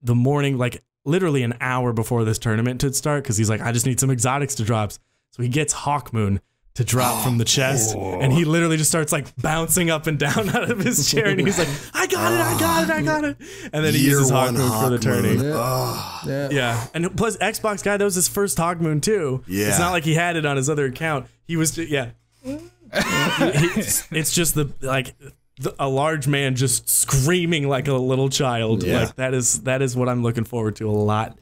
the morning, like literally an hour before this tournament to start, because he's like, I just need some exotics to drop. So he gets Hawkmoon to drop from the chest, and he literally just starts like bouncing up and down out of his chair, and he's like, I got it, and then he uses Hawkmoon for the tourney. Yeah, and plus Xbox guy, that was his first Hawkmoon too. Yeah, it's not like he had it on his other account. He was it's just a large man just screaming like a little child. Like that is what I'm looking forward to a lot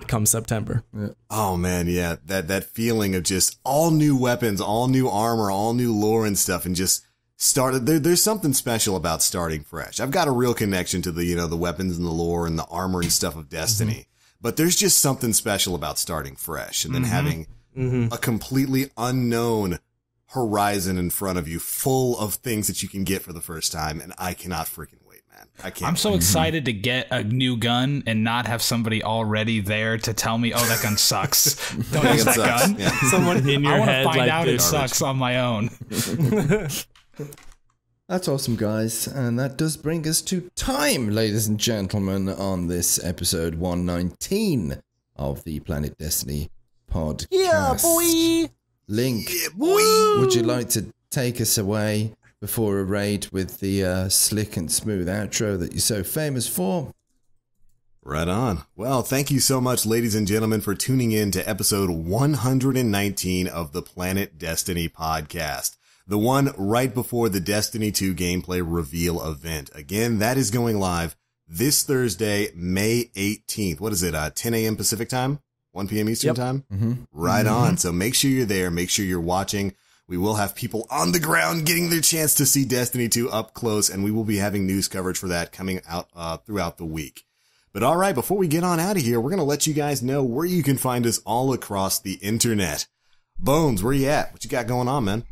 come September. Oh man, yeah, that feeling of just all new weapons, all new armor, all new lore and stuff, and just started. There's something special about starting fresh. I've got a real connection to the weapons and the lore and the armor and stuff of Destiny, but there's just something special about starting fresh and then having a completely unknown horizon in front of you, full of things that you can get for the first time, and I cannot freaking wait. I can't. I'm so excited to get a new gun and not have somebody already there to tell me, "Oh, that gun sucks. Don't use that gun." Yeah. Someone in your head. I want to find out it this. sucks on my own. That's awesome, guys. And that does bring us to time, ladies and gentlemen, on this episode 119 of the Planet Destiny podcast. Yeah, boy. Link, would you like to take us away before a raid with the slick and smooth outro that you're so famous for? Right on. Well, thank you so much, ladies and gentlemen, for tuning in to episode 119 of the Planet Destiny podcast. The one right before the Destiny 2 gameplay reveal event. Again, that is going live this Thursday, May 18th. What is it, 10 a.m. Pacific time? 1 p.m. Eastern time? Right on. So make sure you're there. Make sure you're watching. We will have people on the ground getting their chance to see Destiny 2 up close, and we will be having news coverage for that coming out throughout the week. But all right, before we get on out of here, we're going to let you guys know where you can find us all across the internet. Bones, where you at? What you got going on, man?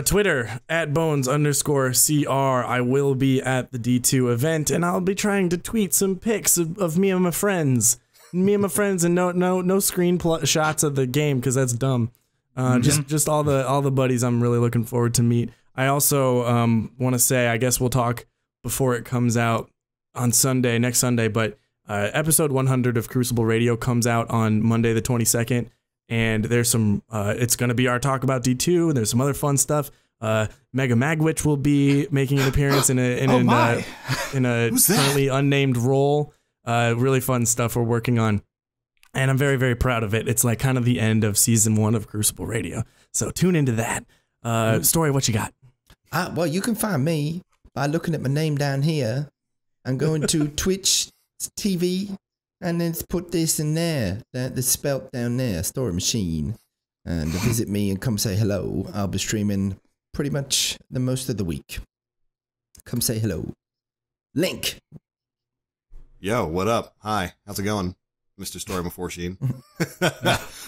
Twitter, @Bones_CR. I will be at the D2 event, and I'll be trying to tweet some pics of me and my friends. And no screen shots of the game, because that's dumb. Just all the buddies I'm really looking forward to meet. I also want to say, I guess we'll talk before it comes out. on Sunday, next Sunday, but episode 100 of Crucible Radio comes out on Monday the 22nd, and there's some, it's going to be our talk about D2, and there's some other fun stuff. Mega Magwitch will be making an appearance in a currently unnamed role. Really fun stuff we're working on, and I'm very, very proud of it. It's like kind of the end of season 1 of Crucible Radio, so tune into that. Story, what you got? Well, you can find me by looking at my name down here and going to Twitch TV, and then put this in there, the spelt down there, Story Machine, and visit me and come say hello. I'll be streaming pretty much the most of the week. Come say hello. Link. Yo, what up? Hi, how's it going, Mr. Story Machine?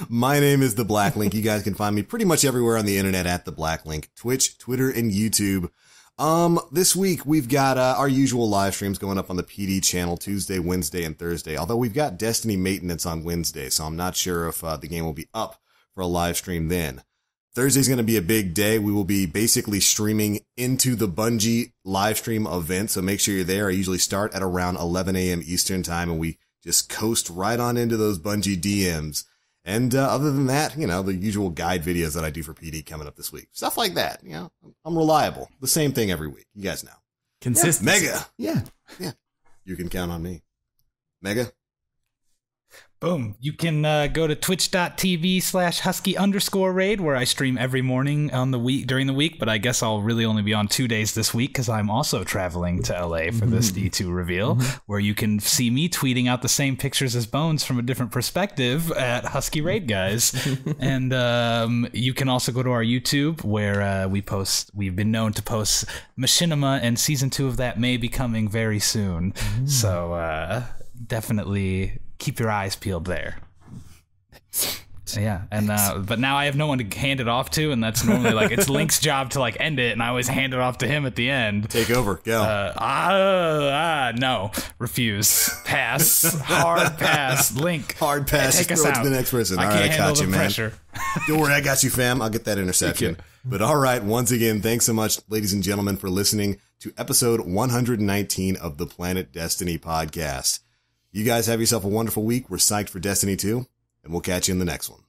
My name is The Black Link. You guys can find me pretty much everywhere on the internet at The Black Link. Twitch, Twitter, and YouTube. This week we've got our usual live streams going up on the PD channel Tuesday, Wednesday, and Thursday. Although we've got Destiny maintenance on Wednesday, so I'm not sure if the game will be up for a live stream then. Thursday's going to be a big day. We will be basically streaming into the Bungie live stream event, so make sure you're there. I usually start at around 11 a.m. Eastern time, and we just coast right on into those Bungie DMs. And other than that, you know, the usual guide videos that I do for PD coming up this week. Stuff like that, you know. I'm reliable. The same thing every week. You guys know. Consistent. Mega. Yeah. You can count on me. Mega. Boom. You can go to twitch.tv/husky_raid, where I stream every morning on the week during the week, but I guess I'll really only be on 2 days this week because I'm also traveling to LA for this D2 reveal, where you can see me tweeting out the same pictures as Bones from a different perspective at Husky Raid Guys. And you can also go to our YouTube, where we've been known to post Machinima, and season 2 of that may be coming very soon. So definitely keep your eyes peeled there. Yeah, and but now I have no one to hand it off to, and that's normally like it's Link's job to like end it, and I always hand it off to him at the end. Take over. Go. No, refuse, pass, hard pass. Link, hard pass. Take us throw it out. to the next person. I All can't right, I handle got you, the man. pressure. Don't worry, I got you, fam. I'll get that interception. But all right, once again, thanks so much, ladies and gentlemen, for listening to episode 119 of the Planet Destiny podcast. You guys have yourself a wonderful week. We're psyched for Destiny 2, and we'll catch you in the next one.